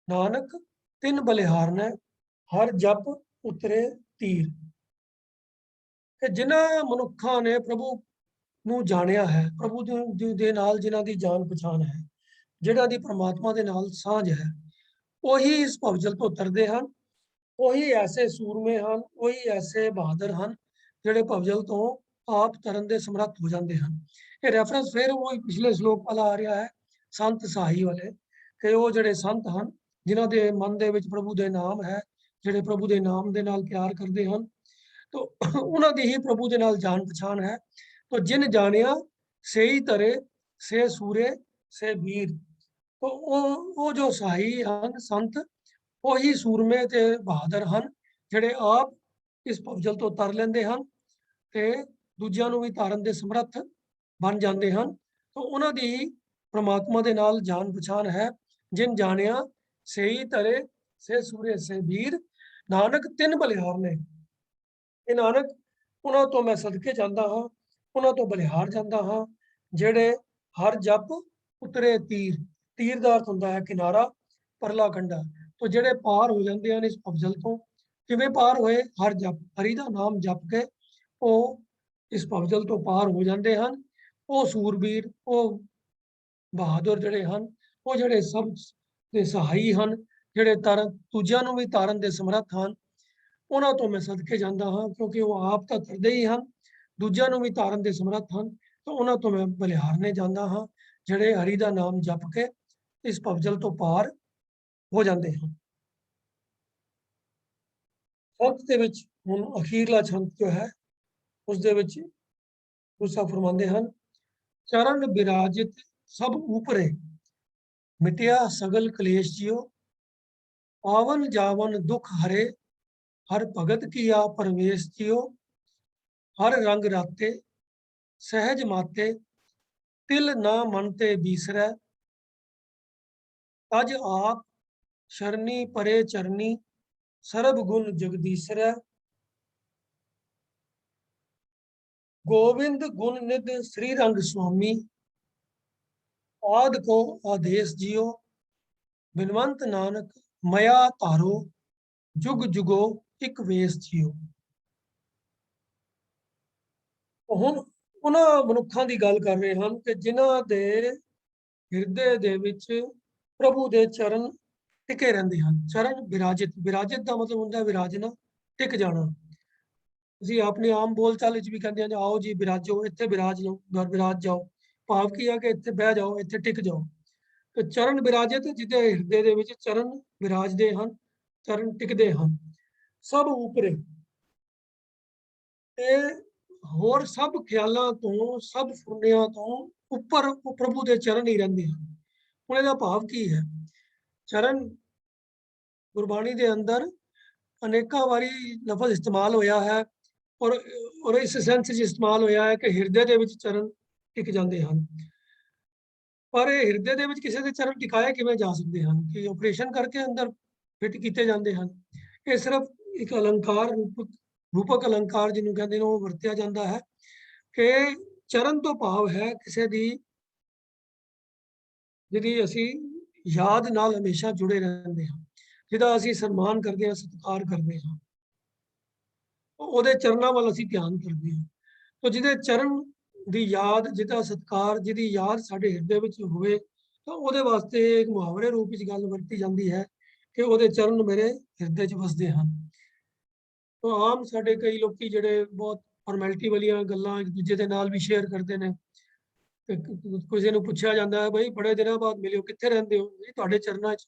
ਨਾਨਕ ਤਿੰਨ ਬਲਿਹਾਰਨੈ ਹਰ ਜਪ ਉਤਰੇ ਤੀਰ। ਕਿ ਜਿਨ੍ਹਾਂ ਮਨੁੱਖਾਂ ਨੇ ਪ੍ਰਭੂ ਨੂੰ ਜਾਣਿਆ ਹੈ, ਪ੍ਰਭੂ ਦੇ ਨਾਲ ਜਿਨ੍ਹਾਂ ਦੀ ਜਾਣ ਪਛਾਣ ਹੈ, ਜਿਹਨਾਂ ਦੀ ਪ੍ਰਮਾਤਮਾ ਦੇ ਨਾਲ ਸਾਂਝ ਹੈ, ਉਹੀ ਇਸ ਭਵਜਲ ਤੋਂ ਉਤਰਦੇ ਹਨ। ਉਹੀ ਐਸੇ ਸੂਰਮੇ ਹਨ, ਉਹੀ ਐਸੇ ਬਹਾਦਰ ਹਨ ਜਿਹੜੇ ਭਵਜਲ ਤੋਂ ਆਪ ਤਰਨ ਦੇ ਸਮਰੱਥ ਹੋ ਜਾਂਦੇ ਹਨ। ਇਹ ਰੈਫਰੈਂਸ ਫਿਰ ਉਹ ਪਿਛਲੇ ਸ਼ਲੋਕ ਵਾਲਾ ਆ ਰਿਹਾ ਹੈ, ਸੰਤ ਸਹਾਈ ਵਾਲੇ, ਕਿ ਉਹ ਜਿਹੜੇ ਸੰਤ ਹਨ ਜਿਨ੍ਹਾਂ ਦੇ ਮਨ ਦੇ ਵਿੱਚ ਪ੍ਰਭੂ ਦੇ ਨਾਮ ਹੈ, ਜਿਹੜੇ ਪ੍ਰਭੂ ਦੇ ਨਾਮ ਦੇ ਨਾਲ ਪਿਆਰ ਕਰਦੇ ਹਨ, तो उन्होंने ही प्रभु के नाल जान पछाण है। तो जिन जानिया सेई तरे से सूरे से वीर, तो वो जो सहाई हैं संत वही सूरमे ते बहादुर हैं जिहड़े आप इस भवजल तो तर लेंदे हैं ते दूजियां नूं भी तारन दे समर्थ बन जाते हैं। तो उन्हां दी परमात्मा दे नाल जान पछाण है। जिन जानिया सेई तरे से सूरे से वीर नानक तिन बलिहार ने, ਇਹ ਨਾਨਕ ਉਹਨਾਂ ਤੋਂ ਮੈਂ ਸਦਕੇ ਜਾਂਦਾ ਹਾਂ, ਉਹਨਾਂ ਤੋਂ ਬਲਿਹਾਰ ਜਾਂਦਾ ਹਾਂ ਜਿਹੜੇ ਹਰ ਜਪ ਉਤਰੇ ਤੀਰ। ਤੀਰ ਦਾ ਅਰਥ ਹੁੰਦਾ ਹੈ ਕਿਨਾਰਾ, ਪਰਲਾ ਕੰਢਾ। ਤੋਂ ਜਿਹੜੇ ਪਾਰ ਹੋ ਜਾਂਦੇ ਹਨ ਇਸ ਭਵਜਲ ਤੋਂ, ਕਿਵੇਂ ਪਾਰ ਹੋਏ? ਹਰ ਜਪ, ਹਰੀ ਦਾ ਨਾਮ ਜਪ ਕੇ ਉਹ ਇਸ ਭਵਜਲ ਤੋਂ ਪਾਰ ਹੋ ਜਾਂਦੇ ਹਨ। ਉਹ ਸੂਰਬੀਰ, ਉਹ ਬਹਾਦਰ ਜਿਹੜੇ ਹਨ, ਉਹ ਜਿਹੜੇ ਸਭ ਦੇ ਸਹਾਈ ਹਨ, ਜਿਹੜੇ ਦੂਜਿਆਂ ਨੂੰ ਵੀ ਤਾਰਨ ਦੇ ਸਮਰੱਥ ਹਨ। ਉਹਨਾਂ ਤੋਂ ਮੈਂ ਸਦਕੇ ਜਾਂਦਾ ਹਾਂ ਕਿਉਂਕਿ ਉਹ ਆਪ ਤਾਂ ਤਰਦੇ ਹੀ ਹਨ, ਦੂਜਿਆਂ ਨੂੰ ਵੀ ਤਾਰਨ ਦੇ ਸਮਰੱਥ ਹਨ। ਤਾਂ ਉਹਨਾਂ ਤੋਂ ਮੈਂ ਬਲਿਹਾਰਨੇ ਜਾਂਦਾ ਹਾਂ ਜਿਹੜੇ ਹਰੀ ਦਾ ਨਾਮ ਜਪ ਕੇ ਇਸ ਭਵਜਲ ਤੋਂ ਪਾਰ ਹੋ ਜਾਂਦੇ ਹਨ। ਅੰਤ ਦੇ ਵਿੱਚ ਹੁਣ ਅਖੀਰਲਾ ਛੰਦ ਜੋ ਹੈ ਉਸ ਦੇ ਵਿੱਚ ਗੁਰੂ ਸਾਹਿਬ ਫਰਮਾਉਂਦੇ ਹਨ, ਚਰਨ ਬਿਰਾਜਿਤ ਸਭ ਉਪਰੇ ਮਿਟਿਆ ਸਗਲ ਕਲੇਸ਼ ਜਿਉ, ਆਵਨ ਜਾਵਨ ਦੁਖ ਹਰੇ हर भगत किया परवेश जियो, हर रंग राते सहज माते तिल ना मनते बीसरै, अज आप शरणी परे चरनी सरब गुण जगदीसरै, गोविंद गुण निध श्री रंग स्वामी आद को आदेश जियो, बिनवंत नानक मया तारो जुग जुगो ਇੱਕ ਵੇਸ ਜੀਓ। ਹੁਣ ਉਹਨਾਂ ਮਨੁੱਖਾਂ ਦੀ ਗੱਲ ਕਰ ਰਹੇ ਹਨ ਕਿ ਜਿਨ੍ਹਾਂ ਦੇ ਹਿਰਦੇ ਦੇ ਵਿੱਚ ਪ੍ਰਭੂ ਦੇ ਚਰਨ ਟਿਕੇ ਰਹਿੰਦੇ ਹਨ। ਚਰਨ ਵਿਰਾਜਿਤ, ਵਿਰਾਜਿਤ ਦਾ ਮਤਲਬ ਹੁੰਦਾ ਵਿਰਾਜਣਾ, ਟਿਕ ਜਾਣਾ। ਅਸੀਂ ਆਪਣੇ ਆਮ ਬੋਲ ਚਾਲ ਵਿੱਚ ਵੀ ਕਹਿੰਦੇ ਹਾਂ ਆਓ ਜੀ ਵਿਰਾਜੋ, ਇੱਥੇ ਵਿਰਾਜ ਲਓ, ਵਿਰਾਜ ਜਾਓ। ਭਾਵ ਕੀ ਆ ਕਿ ਇੱਥੇ ਬਹਿ ਜਾਓ, ਇੱਥੇ ਟਿਕ ਜਾਓ। ਤੇ ਚਰਨ ਵਿਰਾਜਿਤ, ਜਿਹਦੇ ਹਿਰਦੇ ਦੇ ਵਿੱਚ ਚਰਨ ਵਿਰਾਜਦੇ ਹਨ, ਚਰਨ ਟਿਕਦੇ ਹਨ। ਸਭ ਉਪਰੇ, ਤੇ ਹੋਰ ਸਭ ਖਿਆਲਾਂ ਤੋਂ, ਸਭ ਫੁਰਨਿਆਂ ਤੋਂ ਉੱਪਰ ਉਹ ਪ੍ਰਭੂ ਦੇ ਚਰਨ ਹੀ ਰਹਿੰਦੇ ਹਨ। ਹੁਣ ਇਹਦਾ ਭਾਵ ਕੀ ਹੈ? ਚਰਨ ਗੁਰਬਾਣੀ ਦੇ ਅੰਦਰ ਅਨੇਕਾਂ ਵਾਰੀ ਲਫ਼ਜ਼ ਇਸਤੇਮਾਲ ਹੋਇਆ ਹੈ ਔਰ ਇਸ ਸੈਂਸ ਵਿੱਚ ਇਸਤੇਮਾਲ ਹੋਇਆ ਹੈ ਕਿ ਹਿਰਦੇ ਦੇ ਵਿੱਚ ਚਰਨ ਟਿਕ ਜਾਂਦੇ ਹਨ। ਪਰ ਇਹ ਹਿਰਦੇ ਦੇ ਵਿੱਚ ਕਿਸੇ ਦੇ ਚਰਨ ਟਿਕਾਏ ਕਿਵੇਂ ਜਾ ਸਕਦੇ ਹਨ? ਕਿ ਆਪਰੇਸ਼ਨ ਕਰਕੇ ਅੰਦਰ ਫਿੱਟ ਕੀਤੇ ਜਾਂਦੇ ਹਨ? ਇਹ ਸਿਰਫ ਇੱਕ ਅਲੰਕਾਰ, ਰੂਪਕ ਅਲੰਕਾਰ ਜਿਹਨੂੰ ਕਹਿੰਦੇ ਨੇ, ਉਹ ਵਰਤਿਆ ਜਾਂਦਾ ਹੈ ਕਿ ਚਰਨ ਤੋਂ ਭਾਵ ਹੈ ਕਿਸੇ ਦੀ ਜਿਹਦੀ ਅਸੀਂ ਯਾਦ ਨਾਲ ਹਮੇਸ਼ਾ ਜੁੜੇ ਰਹਿੰਦੇ ਹਾਂ, ਜਿਹਦਾ ਅਸੀਂ ਸਨਮਾਨ ਕਰਦੇ ਹਾਂ, ਸਤਿਕਾਰ ਕਰਦੇ ਹਾਂ, ਉਹਦੇ ਚਰਨਾਂ ਵੱਲ ਅਸੀਂ ਧਿਆਨ ਕਰਦੇ ਹਾਂ। ਤਾਂ ਜਿਹਦੇ ਚਰਨ ਦੀ ਯਾਦ, ਜਿਹਦਾ ਸਤਿਕਾਰ, ਜਿਹਦੀ ਯਾਦ ਸਾਡੇ ਹਿਰਦੇ ਵਿੱਚ ਹੋਵੇ, ਤਾਂ ਉਹਦੇ ਵਾਸਤੇ ਇੱਕ ਮੁਹਾਵਰੇ ਰੂਪ ਵਿੱਚ ਗੱਲ ਵਰਤੀ ਜਾਂਦੀ ਹੈ ਕਿ ਉਹਦੇ ਚਰਨ ਮੇਰੇ ਹਿਰਦੇ 'ਚ ਵਸਦੇ ਹਨ। ਤਾਂ ਆਮ ਸਾਡੇ ਕਈ ਲੋਕੀ ਜਿਹੜੇ ਬਹੁਤ ਫਾਰਮੈਲਿਟੀ ਵਾਲੀਆਂ ਗੱਲਾਂ ਇੱਕ ਦੂਜੇ ਦੇ ਨਾਲ ਵੀ ਸ਼ੇਅਰ ਕਰਦੇ ਨੇ। ਤੇ ਕਿਸੇ ਨੂੰ ਪੁੱਛਿਆ ਜਾਂਦਾ ਹੈ, ਬਈ ਬੜੇ ਦਿਨਾਂ ਬਾਅਦ ਮਿਲਿਓ, ਕਿੱਥੇ ਰਹਿੰਦੇ ਹੋ? ਜੀ ਤੁਹਾਡੇ ਚਰਨਾਂ 'ਚ।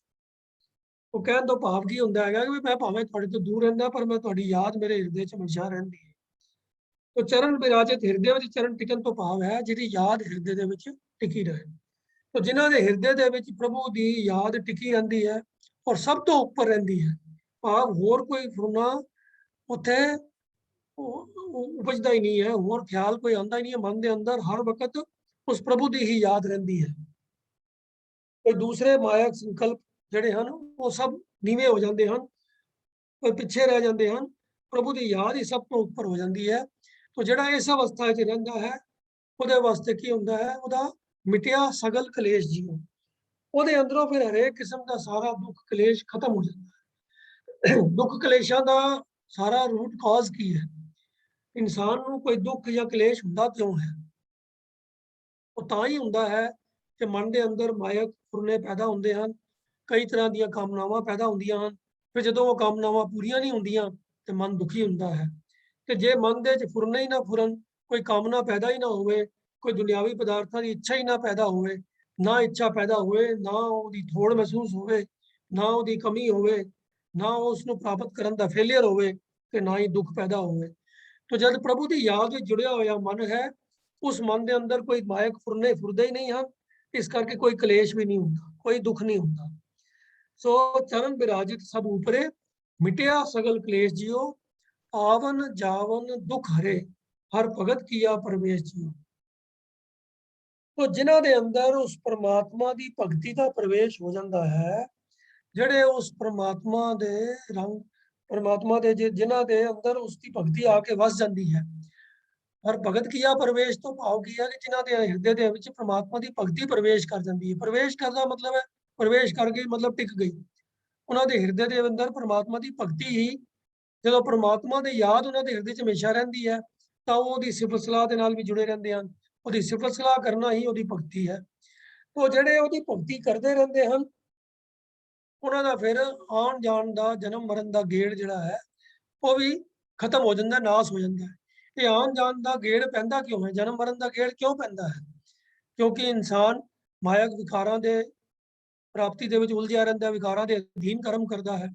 ਉਹ ਕਹਿਣ ਤੋਂ ਭਾਵ ਕੀ ਹੁੰਦਾ ਹੈਗਾ ਕਿ ਮੈਂ ਭਾਵੇਂ ਤੁਹਾਡੇ ਤੋਂ ਦੂਰ ਰਹਿੰਦਾ, ਪਰ ਮੈਂ ਤੁਹਾਡੀ ਯਾਦ ਮੇਰੇ ਹਿਰਦੇ 'ਚ ਹਮੇਸ਼ਾ ਰਹਿੰਦੀ ਹੈ। ਤਾਂ ਚਰਨ ਵਿਰਾਜਿਤ, ਹਿਰਦੇ ਵਿੱਚ ਚਰਨ ਟਿਕਣ ਤੋਂ ਭਾਵ ਹੈ ਜਿਹਦੀ ਯਾਦ ਹਿਰਦੇ ਦੇ ਵਿੱਚ ਟਿਕੀ ਰਹੇ। ਤਾਂ ਜਿਨ੍ਹਾਂ ਦੇ ਹਿਰਦੇ ਦੇ ਵਿੱਚ ਪ੍ਰਭੂ ਦੀ ਯਾਦ ਟਿਕੀ ਰਹਿੰਦੀ ਹੈ ਔਰ ਸਭ ਤੋਂ ਉੱਪਰ ਰਹਿੰਦੀ ਹੈ, ਭਾਵ ਹੋਰ ਕੋਈ ਫੁਰਨਾ ਉੱਥੇ उपजदा ही नहीं है, होर ख्याल कोई आंदा ही नहीं है मन के अंदर। हर वक्त उस प्रभु की ही याद रहिंदी है। कोई दूसरे मायक संकल्प जिहड़े हन वो सब नीवे हो जाते हैं, कोई पिछे रह जाते हैं। प्रभु की याद ही सब तो उपर हो जाती है। तो जिहड़ा इस अवस्था च रहिंदा है ਉਹਦੇ ਵਾਸਤੇ ਕੀ ਹੁੰਦਾ ਹੈ, ਉਹਦਾ ਮਿਟਿਆ ਸਗਲ ਕਲੇਸ਼ ਜੀਓ। ਉਹਦੇ ਅੰਦਰੋਂ ਫਿਰ ਹਰੇਕ ਕਿਸਮ ਦਾ ਸਾਰਾ ਦੁੱਖ ਕਲੇਸ਼ ਖਤਮ ਹੋ ਜਾਂਦਾ ਹੈ। ਦੁੱਖ ਕਲੇਸ਼ਾਂ ਦਾ ਸਾਰਾ ਰੂਟ ਕਾਜ਼ ਕੀ ਹੈ? ਇਨਸਾਨ ਨੂੰ ਕੋਈ ਦੁੱਖ ਜਾਂ ਕਲੇਸ਼ ਹੁੰਦਾ ਕਿਉਂ ਹੈ? ਉਹ ਤਾਂ ਹੀ ਹੁੰਦਾ ਹੈ ਕਿ ਮਨ ਦੇ ਅੰਦਰ ਮਾਇਕ ਫੁਰਨੇ ਪੈਦਾ ਹੁੰਦੇ ਹਨ, ਕਈ ਤਰ੍ਹਾਂ ਦੀਆਂ ਕਾਮਨਾਵਾਂ ਪੈਦਾ ਹੁੰਦੀਆਂ ਹਨ। ਫਿਰ ਜਦੋਂ ਉਹ ਕਾਮਨਾਵਾਂ ਪੂਰੀਆਂ ਨਹੀਂ ਹੁੰਦੀਆਂ ਤੇ ਮਨ ਦੁਖੀ ਹੁੰਦਾ ਹੈ। ਤੇ ਜੇ ਮਨ ਦੇ ਵਿੱਚ ਫੁਰਨੇ ਹੀ ਨਾ ਫੁਰਨ, ਕੋਈ ਕਾਮਨਾ ਪੈਦਾ ਹੀ ਨਾ ਹੋਵੇ, ਕੋਈ ਦੁਨਿਆਵੀ ਪਦਾਰਥਾਂ ਦੀ ਇੱਛਾ ਹੀ ਨਾ ਪੈਦਾ ਹੋਵੇ, ਨਾ ਇੱਛਾ ਪੈਦਾ ਹੋਵੇ, ਨਾ ਉਹਦੀ ਥੋੜ ਮਹਿਸੂਸ ਹੋਵੇ, ਨਾ ਉਹਦੀ ਕਮੀ ਹੋਵੇ, ਨਾ ਉਸ ਨੂੰ ਪ੍ਰਾਪਤ ਕਰਨ ਦਾ ਫੇਲਿਅਰ ਹੋਵੇ, ਤੇ ਨਾ ਹੀ ਦੁੱਖ ਪੈਦਾ ਹੋਵੇ। तो जब प्रभु की याद में जुड़िया हुआ मन है, उस मन के अंदर कोई मायक फुरने फुरदे ही नहीं हैं, इस करके कोई कलेश भी नहीं होता, कोई दुख नहीं होता। सो चरण विराजित सब ऊपरे, मिटिया सगल क्लेश जियो, आवन जावन दुख हरे, हर भगत किया परवेश जियो। तो जिन्हां दे अंदर उस परमात्मा की भगती का प्रवेश हो जाता है, ਜਿਹੜੇ ਉਸ परमात्मा ਦੇ रंग परमात्मा ਦੇ जिन्हां दे अंदर उसकी भगती आके वस जाती है। और भगत किया प्रवेश तो भाव की है कि जिन्हां दे हिरदे दे विच परमात्मा की भगती प्रवेश कर जाती है। प्रवेश करना मतलब है प्रवेश कर गई, मतलब टिक गई। उन्हां दे हिरदे दे अंदर परमात्मा की भगती ही, ਜਦੋਂ परमात्मा ਦੀ याद उन्हां दे हिरदे च हमेशा रहिंदी है, ਤਾਂ ਉਹ ਉਹਦੀ ਸਿਫਤ ਸਲਾਹ ਦੇ ਨਾਲ ਵੀ ਜੁੜੇ ਰਹਿੰਦੇ ਹਨ। ਉਹਦੀ ਸਿਫਤ ਸਲਾਹ ਕਰਨਾ ਹੀ ਉਹਦੀ ਭਗਤੀ ਹੈ। तो ਜਿਹੜੇ ਉਹਦੀ ਭਗਤੀ ਕਰਦੇ ਰਹਿੰਦੇ ਹਨ, ਉਹਨਾਂ ਦਾ ਫਿਰ ਆਉਣ ਜਾਣ ਦਾ ਜਨਮ ਮਰਨ ਦਾ ਗੇੜ ਜਿਹੜਾ ਹੈ ਉਹ ਵੀ ਖਤਮ ਹੋ ਜਾਂਦਾ, ਨਾਸ ਹੋ ਜਾਂਦਾ ਹੈ। ਇਹ ਆਉਣ ਜਾਣ ਦਾ ਗੇੜ ਪੈਂਦਾ ਕਿਉਂ ਹੈ? ਜਨਮ ਮਰਨ ਦਾ ਗੇੜ ਕਿਉਂ ਪੈਂਦਾ ਹੈ? ਕਿਉਂਕਿ ਇਨਸਾਨ ਮਾਇਕ ਵਿਕਾਰਾਂ ਦੇ ਪ੍ਰਾਪਤੀ ਦੇ ਵਿੱਚ ਉਲਝਿਆ ਰਹਿੰਦਾ, ਵਿਕਾਰਾਂ ਦੇ ਅਧੀਨ ਕਰਮ ਕਰਦਾ ਹੈ।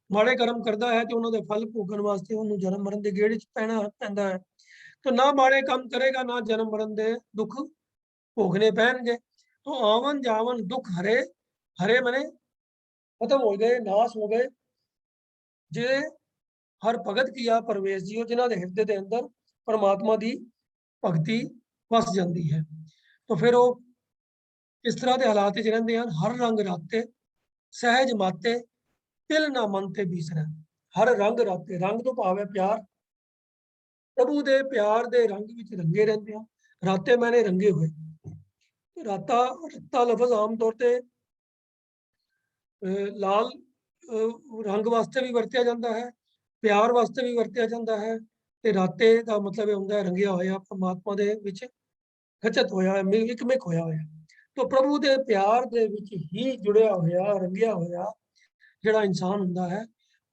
ਮਾੜੇ ਕਰਮ ਕਰਦਾ ਹੈ ਤੇ ਉਹਨਾਂ ਦੇ ਫਲ ਭੋਗਣ ਵਾਸਤੇ ਉਹਨੂੰ ਜਨਮ ਮਰਨ ਦੇ ਗੇੜ 'ਚ ਪੈਣਾ ਪੈਂਦਾ ਹੈ। तो ना माड़े काम करेगा, ना जन्म मरण दे दुख भोगने पैणगे। तो आवन जावन दुख हरे, हरे मने खत्म हो गए, नाश हो गए। जे हर भगत किया परवेश जियो, जिन्हां दे हिरदे दे अंदर परमात्मा दी भगती वस जाती है। तो फिर वो इस तरह के हालात च रहिंदे हन। हर रंग राते सहज माते, तिल ना मन ते बीसरै। हर रंग राते, रंग तो भाव है प्यार, प्रभु के प्यार के रंग विच रंगे रहंदे हैं। राते मैंने रंगे हुए। राता रत्ता लफज आम तौर पर लाल रंग वास्ते भी वरत्या जाता है, प्यार वास्ते भी वरत्या जाता है। ते राते का मतलब होंदा है रंगिया होया, परमात्मा दे विच खचत होया, मिकमिक होया होया। तो प्रभु के प्यार दे विच ही जुड़िया होया, रंगिया होया जिहड़ा इंसान हुंदा है,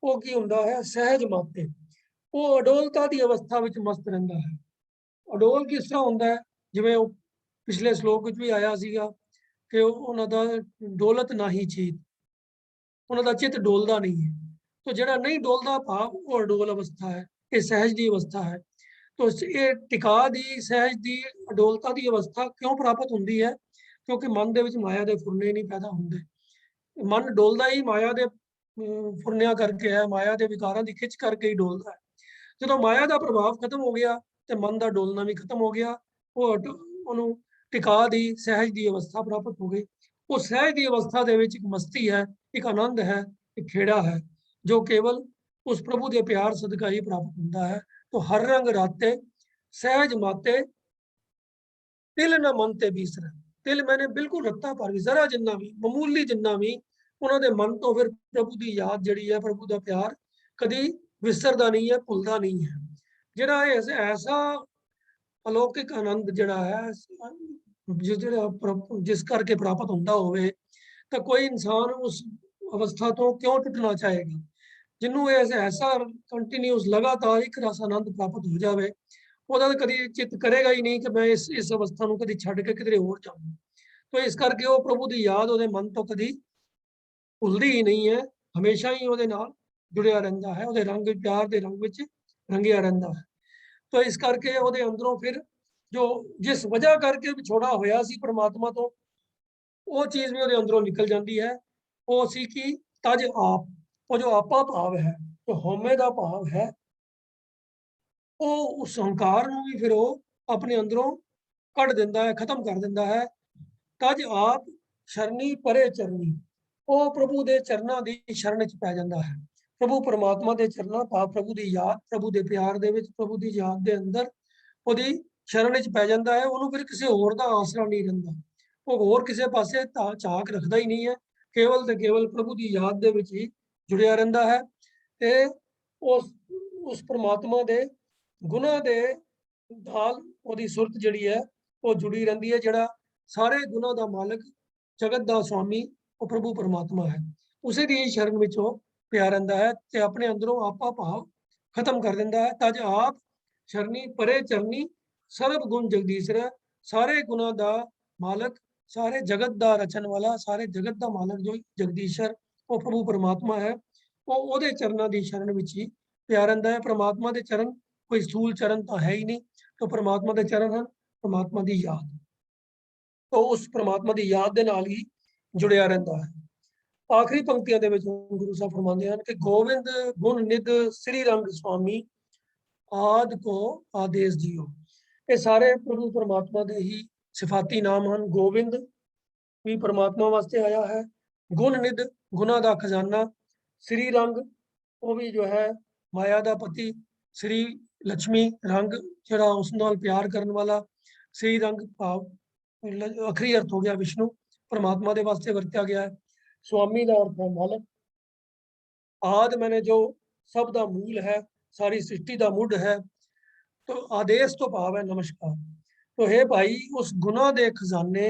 वो की हुंदा है सहज माते। वो अडोलता की अवस्था विच मस्त रहिंदा है। अडोल किस तरह होंदा है? जिवें वो पिछले श्लोक विच भी आया सीगा कि उन्हां दा दौलत नाही चीत, उन्हां दा चित डोलदा नहीं है। तो जिहड़ा नहीं डोलदा भाव वो अडोल अवस्था है, ये सहज दी अवस्था है। तो ये टिका दी सहज दी अडोलता की अवस्था क्यों प्राप्त होंदी है? क्योंकि मन दे विच माया दे फुरने नहीं पैदा होंदे। मन डोलदा ही माया दे फुरनियां करके है, माया दे विकारां दी खिच करके ही डोलदा है। ਜਦੋਂ ਮਾਇਆ ਦਾ ਪ੍ਰਭਾਵ ਖਤਮ ਹੋ ਗਿਆ ਤੇ ਮਨ ਦਾ ਡੋਲਣਾ ਵੀ ਖਤਮ ਹੋ ਗਿਆ। ਉਹ ਉਹਨੂੰ ਟਿਕਾ ਦੀ ਸਹਿਜ ਦੀ ਅਵਸਥਾ ਪ੍ਰਾਪਤ ਹੋ ਗਈ। ਉਹ ਸਹਿਜ ਦੀ ਅਵਸਥਾ ਦੇ ਵਿੱਚ ਇੱਕ ਮਸਤੀ ਹੈ, ਇੱਕ ਆਨੰਦ ਹੈ, ਇੱਕ ਖੇੜਾ ਹੈ, ਜੋ ਕੇਵਲ ਉਸ ਪ੍ਰਭੂ ਦੇ ਪਿਆਰ ਸਦਕਾ ਹੀ ਪ੍ਰਾਪਤ ਹੁੰਦਾ ਹੈ। तो हर रंग राते सहज माते, तिल न मन ते बीसरै। तिल मैंने बिल्कुल रत्ता पर भी जरा जिन्ना भी मामूली जिन्ना भी ਉਹਨਾਂ ਦੇ ਮਨ ਤੋਂ ਫਿਰ ਪ੍ਰਭੂ ਦੀ ਯਾਦ ਜਿਹੜੀ ਹੈ, ਪ੍ਰਭੂ ਦਾ ਪਿਆਰ ਕਦੀ ਵਿਸਰਦਾ ਨਹੀਂ ਹੈ, ਭੁੱਲਦਾ ਨਹੀਂ ਹੈ। ਜਿਹੜਾ ਇਹ ਐਸਾ अलौकिक आनंद ਜਿਹੜਾ ਹੈ जिस करके प्राप्त ਹੁੰਦਾ ਹੋਵੇ, ਤਾਂ ਕੋਈ ਇਨਸਾਨ ਉਸ ਅਵਸਥਾ ਤੋਂ ਕਿਉਂ ਟੁੱਟਣਾ ਚਾਹੇਗਾ? ਜਿਹਨੂੰ ਇਹ ਐਸਾ ਕੰਟੀਨਿਊਸ ਲਗਾਤਾਰ ਇੱਕ ਰਸ ਆਨੰਦ ਪ੍ਰਾਪਤ ਹੋ ਜਾਵੇ, ਉਹਦਾ ਤਾਂ ਕਦੀ ਚਿੱਤ ਕਰੇਗਾ ਹੀ ਨਹੀਂ ਕਿ ਮੈਂ ਇਸ ਅਵਸਥਾ ਨੂੰ ਕਦੀ ਛੱਡ ਕੇ ਕਿਧਰੇ ਹੋਰ ਜਾਵਾਂ। तो इस करके वो प्रभु की याद ਉਹਦੇ ਮਨ ਤੋਂ ਕਦੀ ਭੁੱਲਦੀ ਹੀ ਨਹੀਂ ਹੈ, ਹਮੇਸ਼ਾ ਹੀ ਉਹਦੇ ਨਾਲ ਜੁੜਿਆ ਰਹਿੰਦਾ ਹੈ, ਉਹਦੇ ਰੰਗ ਪਿਆਰ ਦੇ ਰੰਗ ਵਿੱਚ ਰੰਗਿਆ ਰਹਿੰਦਾ ਹੈ। तो इस करके ਉਹਦੇ ਅੰਦਰੋਂ ਫਿਰ जो जिस वजह करके ਵਿਛੋੜਾ ਹੋਇਆ ਸੀ परमात्मा ਤੋਂ, ਉਹ ਚੀਜ਼ ਵੀ ਉਹਦੇ ਅੰਦਰੋਂ ਨਿਕਲ ਜਾਂਦੀ ਹੈ। ਉਹ ਸੀ ਕਿ ਤਜ ਆਪ, ਉਹ ਜੋ ਆਪਾ ਭਾਵ ਹੈ, ਜੋ ਹਉਮੈ ਦਾ ਭਾਵ ਹੈ, ਉਹ ਉਸ ਹੰਕਾਰ ਨੂੰ ਵੀ ਫਿਰ ਉਹ ਆਪਣੇ ਅੰਦਰੋਂ ਕੱਢ ਦਿੰਦਾ ਹੈ, ਖਤਮ ਕਰ ਦਿੰਦਾ ਹੈ। ਤਜ ਆਪ ਸ਼ਰਨੀ ਪਰੇ ਚਰਨੀ, ਉਹ ਪ੍ਰਭੂ ਦੇ ਚਰਨਾਂ ਦੀ ਸ਼ਰਨ ਚ ਪੈ ਜਾਂਦਾ ਹੈ। ਪ੍ਰਭੂ ਪਰਮਾਤਮਾ ਦੇ ਚਰਨਾਂ ਭਾਵ ਪ੍ਰਭੂ ਦੀ ਯਾਦ, ਪ੍ਰਭੂ ਦੇ ਪਿਆਰ ਦੇ ਵਿੱਚ, ਪ੍ਰਭੂ ਦੀ ਯਾਦ ਦੇ ਅੰਦਰ ਉਹਦੀ ਸ਼ਰਨ ਚ ਪੈ ਜਾਂਦਾ ਹੈ। ਉਹਨੂੰ ਫਿਰ ਕਿਸੇ ਹੋਰ ਦਾ ਆਸਰਾ ਨਹੀਂ ਰਹਿੰਦਾ, ਉਹ ਹੋਰ ਕਿਸੇ ਪਾਸੇ ਝਾਕ ਰੱਖਦਾ ਹੀ ਨਹੀਂ ਹੈ, ਕੇਵਲ ਤੇ ਕੇਵਲ ਪ੍ਰਭੂ ਦੀ ਯਾਦ ਦੇ ਵਿੱਚ ਹੀ ਜੁੜਿਆ ਰਹਿੰਦਾ ਹੈ। ਤੇ ਉਸ ਪਰਮਾਤਮਾ ਦੇ ਗੁਣਾਂ ਦੇ ਨਾਲ ਉਹਦੀ ਸੁਰਤ ਜਿਹੜੀ ਹੈ ਉਹ ਜੁੜੀ ਰਹਿੰਦੀ ਹੈ। ਜਿਹੜਾ ਸਾਰੇ ਗੁਣਾਂ ਦਾ ਮਾਲਕ, ਜਗਤ ਦਾ ਸੁਆਮੀ, ਉਹ ਪ੍ਰਭੂ ਪਰਮਾਤਮਾ ਹੈ। ਉਸੇ ਦੀ ਸ਼ਰਨ ਵਿੱਚ ਉਹ ਪਿਆ ਰਹਿੰਦਾ ਹੈ ਤੇ ਆਪਣੇ ਅੰਦਰੋਂ ਆਪਾ ਭਾਵ ਖਤਮ ਕਰ ਦਿੰਦਾ ਹੈ। ਤਜ ਆਪ ਸ਼ਰਨੀ ਪਰੇ ਚਰਨੀ, ਸਰਬ ਗੁਣ ਜਗਦੀਸ਼ਰ, ਸਾਰੇ ਗੁਣਾਂ ਦਾ ਮਾਲਕ, ਸਾਰੇ ਜਗਤ ਦਾ ਰਚਣ ਵਾਲਾ, ਸਾਰੇ ਜਗਤ ਦਾ ਮਾਲਕ ਜੋ ਜਗਦੀਸ਼ਰ ਉਹ ਪ੍ਰਭੂ ਪਰਮਾਤਮਾ ਹੈ, ਉਹ ਉਹਦੇ ਚਰਨਾਂ ਦੀ ਸ਼ਰਨ ਵਿੱਚ ਹੀ ਪਿਆ ਰਹਿੰਦਾ ਹੈ। ਪਰਮਾਤਮਾ ਦੇ ਚਰਨ ਕੋਈ ਸਥੂਲ ਚਰਨ ਤਾਂ ਹੈ ਹੀ ਨਹੀਂ, ਤਾਂ ਪਰਮਾਤਮਾ ਦੇ ਚਰਨ ਹਨ ਪਰਮਾਤਮਾ ਦੀ ਯਾਦ, ਤਾਂ ਉਸ ਪਰਮਾਤਮਾ ਦੀ ਯਾਦ ਦੇ ਨਾਲ ਹੀ ਜੁੜਿਆ ਰਹਿੰਦਾ ਹੈ। ਆਖਰੀ ਪੰਕਤੀਆਂ ਦੇ ਵਿੱਚ ਗੁਰੂ ਸਾਹਿਬ ਫਰਮਾਉਂਦੇ ਹਨ ਕਿ ਗੋਬਿੰਦ ਗੁਣ ਨਿਧ ਸ੍ਰੀ ਰੰਗ ਸੁਆਮੀ, ਆਦ ਕੋ ਆਦੇਸ਼ ਜੀਓ। ਇਹ ਸਾਰੇ ਪ੍ਰਭੂ ਪਰਮਾਤਮਾ ਦੇ ਹੀ ਸਿਫਾਤੀ ਨਾਮ ਹਨ। ਗੋਬਿੰਦ ਵੀ ਪਰਮਾਤਮਾ ਵਾਸਤੇ ਆਇਆ ਹੈ, ਗੁਣ ਨਿਧ ਗੁਣਾ ਦਾ ਖਜ਼ਾਨਾ, ਸ੍ਰੀ ਰੰਗ ਉਹ ਵੀ ਜੋ ਹੈ ਮਾਇਆ ਦਾ ਪਤੀ, ਸ੍ਰੀ ਲక్ష్ਮੀ ਰੰਗ ਜਿਹੜਾ ਉਸ ਨਾਲ ਪਿਆਰ ਕਰਨ ਵਾਲਾ, ਸ੍ਰੀ ਰੰਗ ਭਾਵ ਅਖਰੀ ਅਰਥ ਹੋ ਗਿਆ ਵਿਸ਼ਨੂੰ, ਪਰਮਾਤਮਾ ਦੇ ਵਾਸਤੇ ਵਰਤਿਆ ਗਿਆ ਹੈ। ਸੁਆਮੀ ਦਾ ਅਰਥ ਹੈ ਮਾਲਕ। ਆਦ ਮੈਨੇ ਜੋ ਸਭ ਦਾ ਮੂਲ ਹੈ, ਸਾਰੀ ਸ੍ਰਿਸ਼ਟੀ ਦਾ ਮੁੱਢ ਹੈ। तो आदेश तो भाव है नमस्कार। तो हे भाई उस गुना दे खजाने,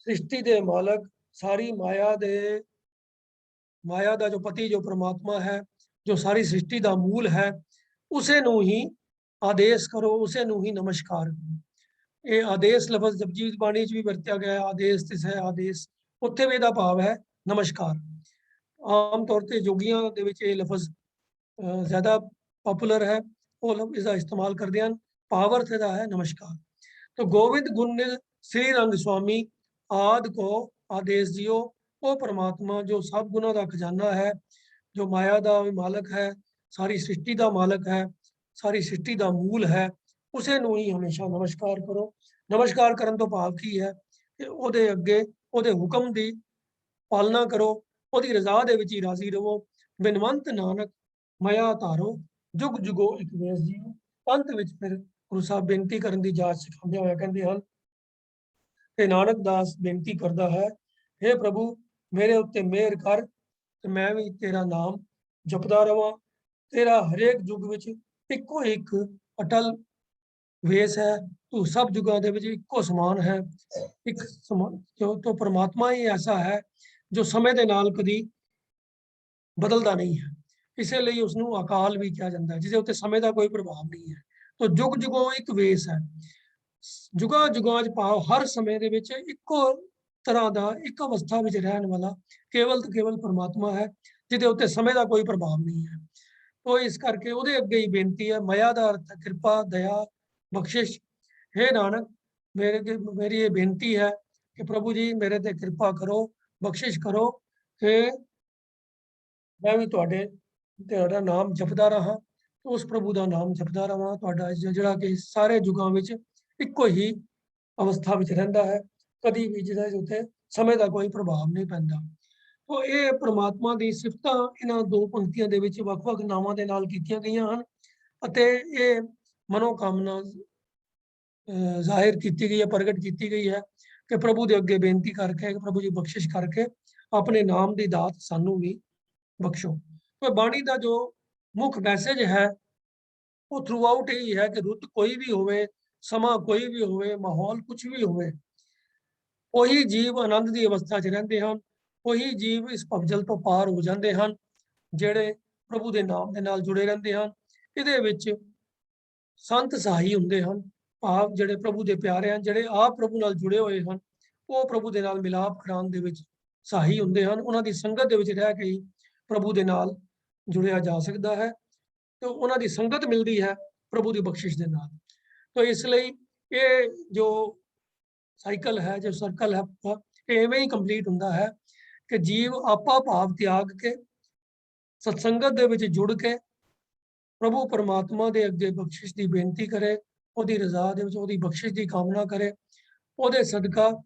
सृष्टि दे मालक, सारी माया दा जो पति जो परमात्मा है, जो सारी सृष्टि दा मूल है, उसे नू ही आदेश करो, उसे नू ही नमस्कार करो। ये आदेश लफज जपजी बाणी च भी वरत्या गया है, आदेश तिस है आदेश, उत्थे भी इहदा भाव है नमस्कार। आम तौर ते जोगियां दे विच ये लफज ज़्यादा पॉपुलर है, वो लोग इसका इस्तेमाल करते हैं। पावर से है नमस्कार। तो गोविंद गुण निध श्री रंग स्वामी, आद को आदेश जियो, वो परमात्मा जो सब गुणों का खजाना है, जो माया का मालक है, सारी सृष्टि का मालक है, सारी सृष्टि का मूल है, उसे नू ही हमेशा नमस्कार करो। नमस्कार करन तो भाव की है कि ਉਹਦੇ ਅੱਗੇ ਉਹਦੇ ਹੁਕਮ ਦੀ ਪਾਲਣਾ ਕਰੋ, ਉਹਦੀ ਰਜ਼ਾ ਦੇ ਵਿੱਚ ਹੀ ਰਾਜ਼ੀ ਰਹੋ। ਬਿਨਵੰਤ ਨਾਨਕ ਮਾਇਆ ਧਾਰੋ, जुग जुगो एक वेश जी। अंत विच फिर गुरु साहब बेनती करन दी जाच सिखांदे होए कहंदे हन ते नानक दास बेनती करदा है, हे प्रभु मेरे उत्ते मेहर कर ते मैं भी तेरा नाम जपदा रवां। तेरा हरेक जुग विच इक्को एक अटल वेश है, तू सब जुगां दे विच इक्को समान है। एक समान तो परमात्मा ही ऐसा है जो समय दे नाल कदी बदलदा नहीं है, इसे ਲਈ ਉਸ ਨੂੰ ਅਕਾਲ ਵੀ ਕਿਹਾ ਜਾਂਦਾ ਹੈ, ਜਿਹਦੇ ਉੱਤੇ ਸਮੇਂ ਦਾ ਕੋਈ ਪ੍ਰਭਾਵ ਨਹੀਂ ਹੈ। ਤਾਂ ਜੁਗ ਜੁਗੋਂ ਇੱਕ ਵੇਸ ਹੈ, ਜੁਗਾਂ ਜੁਗਾਂ ਚ ਭਾਵ ਹਰ ਸਮੇਂ ਦੇ ਵਿੱਚ ਇੱਕੋ ਤਰ੍ਹਾਂ ਦਾ ਇੱਕ ਅਵਸਥਾ ਵਿੱਚ ਰਹਿਣ ਵਾਲਾ ਕੇਵਲ ਤੇ ਕੇਵਲ ਪਰਮਾਤਮਾ ਹੈ, ਜਿਹਦੇ ਉੱਤੇ ਸਮੇਂ ਦਾ ਕੋਈ ਪ੍ਰਭਾਵ ਨਹੀਂ ਹੈ। तो इस करके ਉਹਦੇ ਅੱਗੇ ਹੀ ਬੇਨਤੀ ਹੈ, ਮਾਇਆ ਦਾ ਅਰਥ ਕਿਰਪਾ, ਦਇਆ, ਬਖਸ਼ਿਸ਼। हे नानक मेरी ये बेनती है कि प्रभु जी मेरे ते कृपा करो, बख्शिश करो कि मैं भी ਤੁਹਾਡਾ ਨਾਮ ਜਪਦਾ ਰਹਾ, ਉਸ ਪ੍ਰਭੂ ਦਾ ਨਾਮ ਜਪਦਾ ਰਹਾਂ। ਤੁਹਾਡਾ ਜਿਹੜਾ ਕਿ ਸਾਰੇ ਯੁਗਾਂ ਵਿੱਚ ਇੱਕੋ ਹੀ ਅਵਸਥਾ ਵਿੱਚ ਰਹਿੰਦਾ ਹੈ, ਕਦੀ ਵੀ ਜਿਹਦੇ ਉੱਤੇ ਸਮੇਂ ਦਾ ਕੋਈ ਪ੍ਰਭਾਵ ਨਹੀਂ ਪੈਂਦਾ। तो ਇਹ ਪ੍ਰਮਾਤਮਾ ਦੀ ਸਿਫਤਾਂ ਇਹਨਾਂ ਦੋ ਪੰਕਤੀਆਂ ਦੇ ਵਿੱਚ ਵੱਖ-ਵੱਖ ਨਾਵਾਂ ਦੇ ਨਾਲ ਕੀਤੀਆਂ ਗਈਆਂ ਹਨ ਅਤੇ ਇਹ ਮਨੋਕਾਮਨਾ ਜ਼ਾਹਿਰ ਕੀਤੀ ਗਈ ਹੈ, ਪ੍ਰਗਟ ਕੀਤੀ ਗਈ ਹੈ ਕਿ ਪ੍ਰਭੂ ਦੇ ਅੱਗੇ ਬੇਨਤੀ ਕਰਕੇ, ਪ੍ਰਭੂ ਜੀ ਬਖਸ਼ਿਸ਼ ਕਰਕੇ ਆਪਣੇ ਨਾਮ ਦੀ ਦਾਤ ਸਾਨੂੰ ਵੀ ਬਖਸ਼ੋ। तो बाणी का जो मुख मैसेज है वो थ्रू आउट यही है कि रुत कोई भी होवे, समा कोई भी होवे, माहौल कुछ भी होवे, ਉਹੀ ਜੀਵ ਆਨੰਦ ਦੀ ਅਵਸਥਾ 'ਚ ਰਹਿੰਦੇ ਹਨ। ਉਹੀ ਜੀਵ ਇਸ ਭਵਜਲ ਤੋਂ ਪਾਰ ਹੋ ਜਾਂਦੇ ਹਨ ਜਿਹੜੇ ਪ੍ਰਭੂ ਦੇ ਨਾਮ ਦੇ ਨਾਲ ਜੁੜੇ ਰਹਿੰਦੇ ਹਨ। ਇਹਦੇ ਵਿੱਚ ਸੰਤ ਸਹਾਈ ਹੁੰਦੇ ਹਨ, ਭਾਵ ਜਿਹੜੇ ਪ੍ਰਭੂ ਦੇ ਪਿਆਰੇ ਹਨ, ਜਿਹੜੇ ਆਪ ਪ੍ਰਭੂ ਨਾਲ ਜੁੜੇ ਹੋਏ ਹਨ, ਉਹ ਪ੍ਰਭੂ ਦੇ ਨਾਲ ਮਿਲਾਪ ਕਰਾਉਣ ਦੇ ਵਿੱਚ ਸਹਾਈ ਹੁੰਦੇ ਹਨ। ਉਹਨਾਂ ਦੀ ਸੰਗਤ ਦੇ ਵਿੱਚ ਰਹਿ ਕੇ ਹੀ ਪ੍ਰਭੂ ਦੇ ਨਾਲ ਜੁੜਿਆ ਜਾ ਸਕਦਾ ਹੈ ਤੇ ਉਹਨਾਂ ਦੀ ਸੰਗਤ ਮਿਲਦੀ ਹੈ ਪ੍ਰਭੂ ਦੀ ਬਖਸ਼ਿਸ਼ ਦੇ ਨਾਲ। ਤਾਂ ਇਸ ਲਈ ਇਹ ਜੋ ਸਾਈਕਲ ਹੈ, ਜੋ ਸਰਕਲ ਹੈ, ਇਹ ਐਵੇਂ ਹੀ ਕੰਪਲੀਟ ਹੁੰਦਾ ਹੈ ਕਿ ਜੀਵ ਆਪਾ ਭਾਵ ਤਿਆਗ ਕੇ ਸਤਸੰਗਤ ਦੇ ਵਿੱਚ ਜੁੜ ਕੇ ਪ੍ਰਭੂ ਪਰਮਾਤਮਾ ਦੇ ਅੱਗੇ ਬਖਸ਼ਿਸ਼ ਦੀ ਬੇਨਤੀ ਕਰੇ, ਉਹਦੀ ਰਜ਼ਾ ਦੇ ਵਿੱਚ ਉਹਦੀ ਬਖਸ਼ਿਸ਼ ਦੀ ਕਾਮਨਾ ਕਰੇ। ਉਹਦੇ ਸਦਕਾ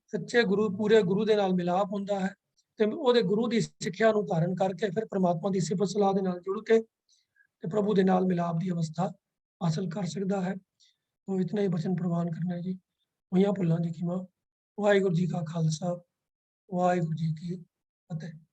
ਸੱਚੇ ਗੁਰੂ, ਪੂਰੇ ਗੁਰੂ ਦੇ ਨਾਲ ਮਿਲਾਪ ਹੁੰਦਾ ਹੈ ਤੇ ਉਹਦੇ ਗੁਰੂ ਦੀ ਸਿੱਖਿਆ ਨੂੰ ਧਾਰਨ ਕਰਕੇ ਫਿਰ ਪਰਮਾਤਮਾ ਦੀ ਸਿਫਤ ਸਲਾਹ ਦੇ ਨਾਲ ਜੁੜ ਕੇ ਤੇ ਪ੍ਰਭੂ ਦੇ ਨਾਲ ਮਿਲਾਪ ਦੀ ਅਵਸਥਾ ਹਾਸਲ ਕਰ ਸਕਦਾ ਹੈ। तो इतना ही बचन प्रवान करना है जी। होइयां भुल्लां दी खिमा। वाहिगुरू जी का खालसा, वाहिगुरू जी की फतेह।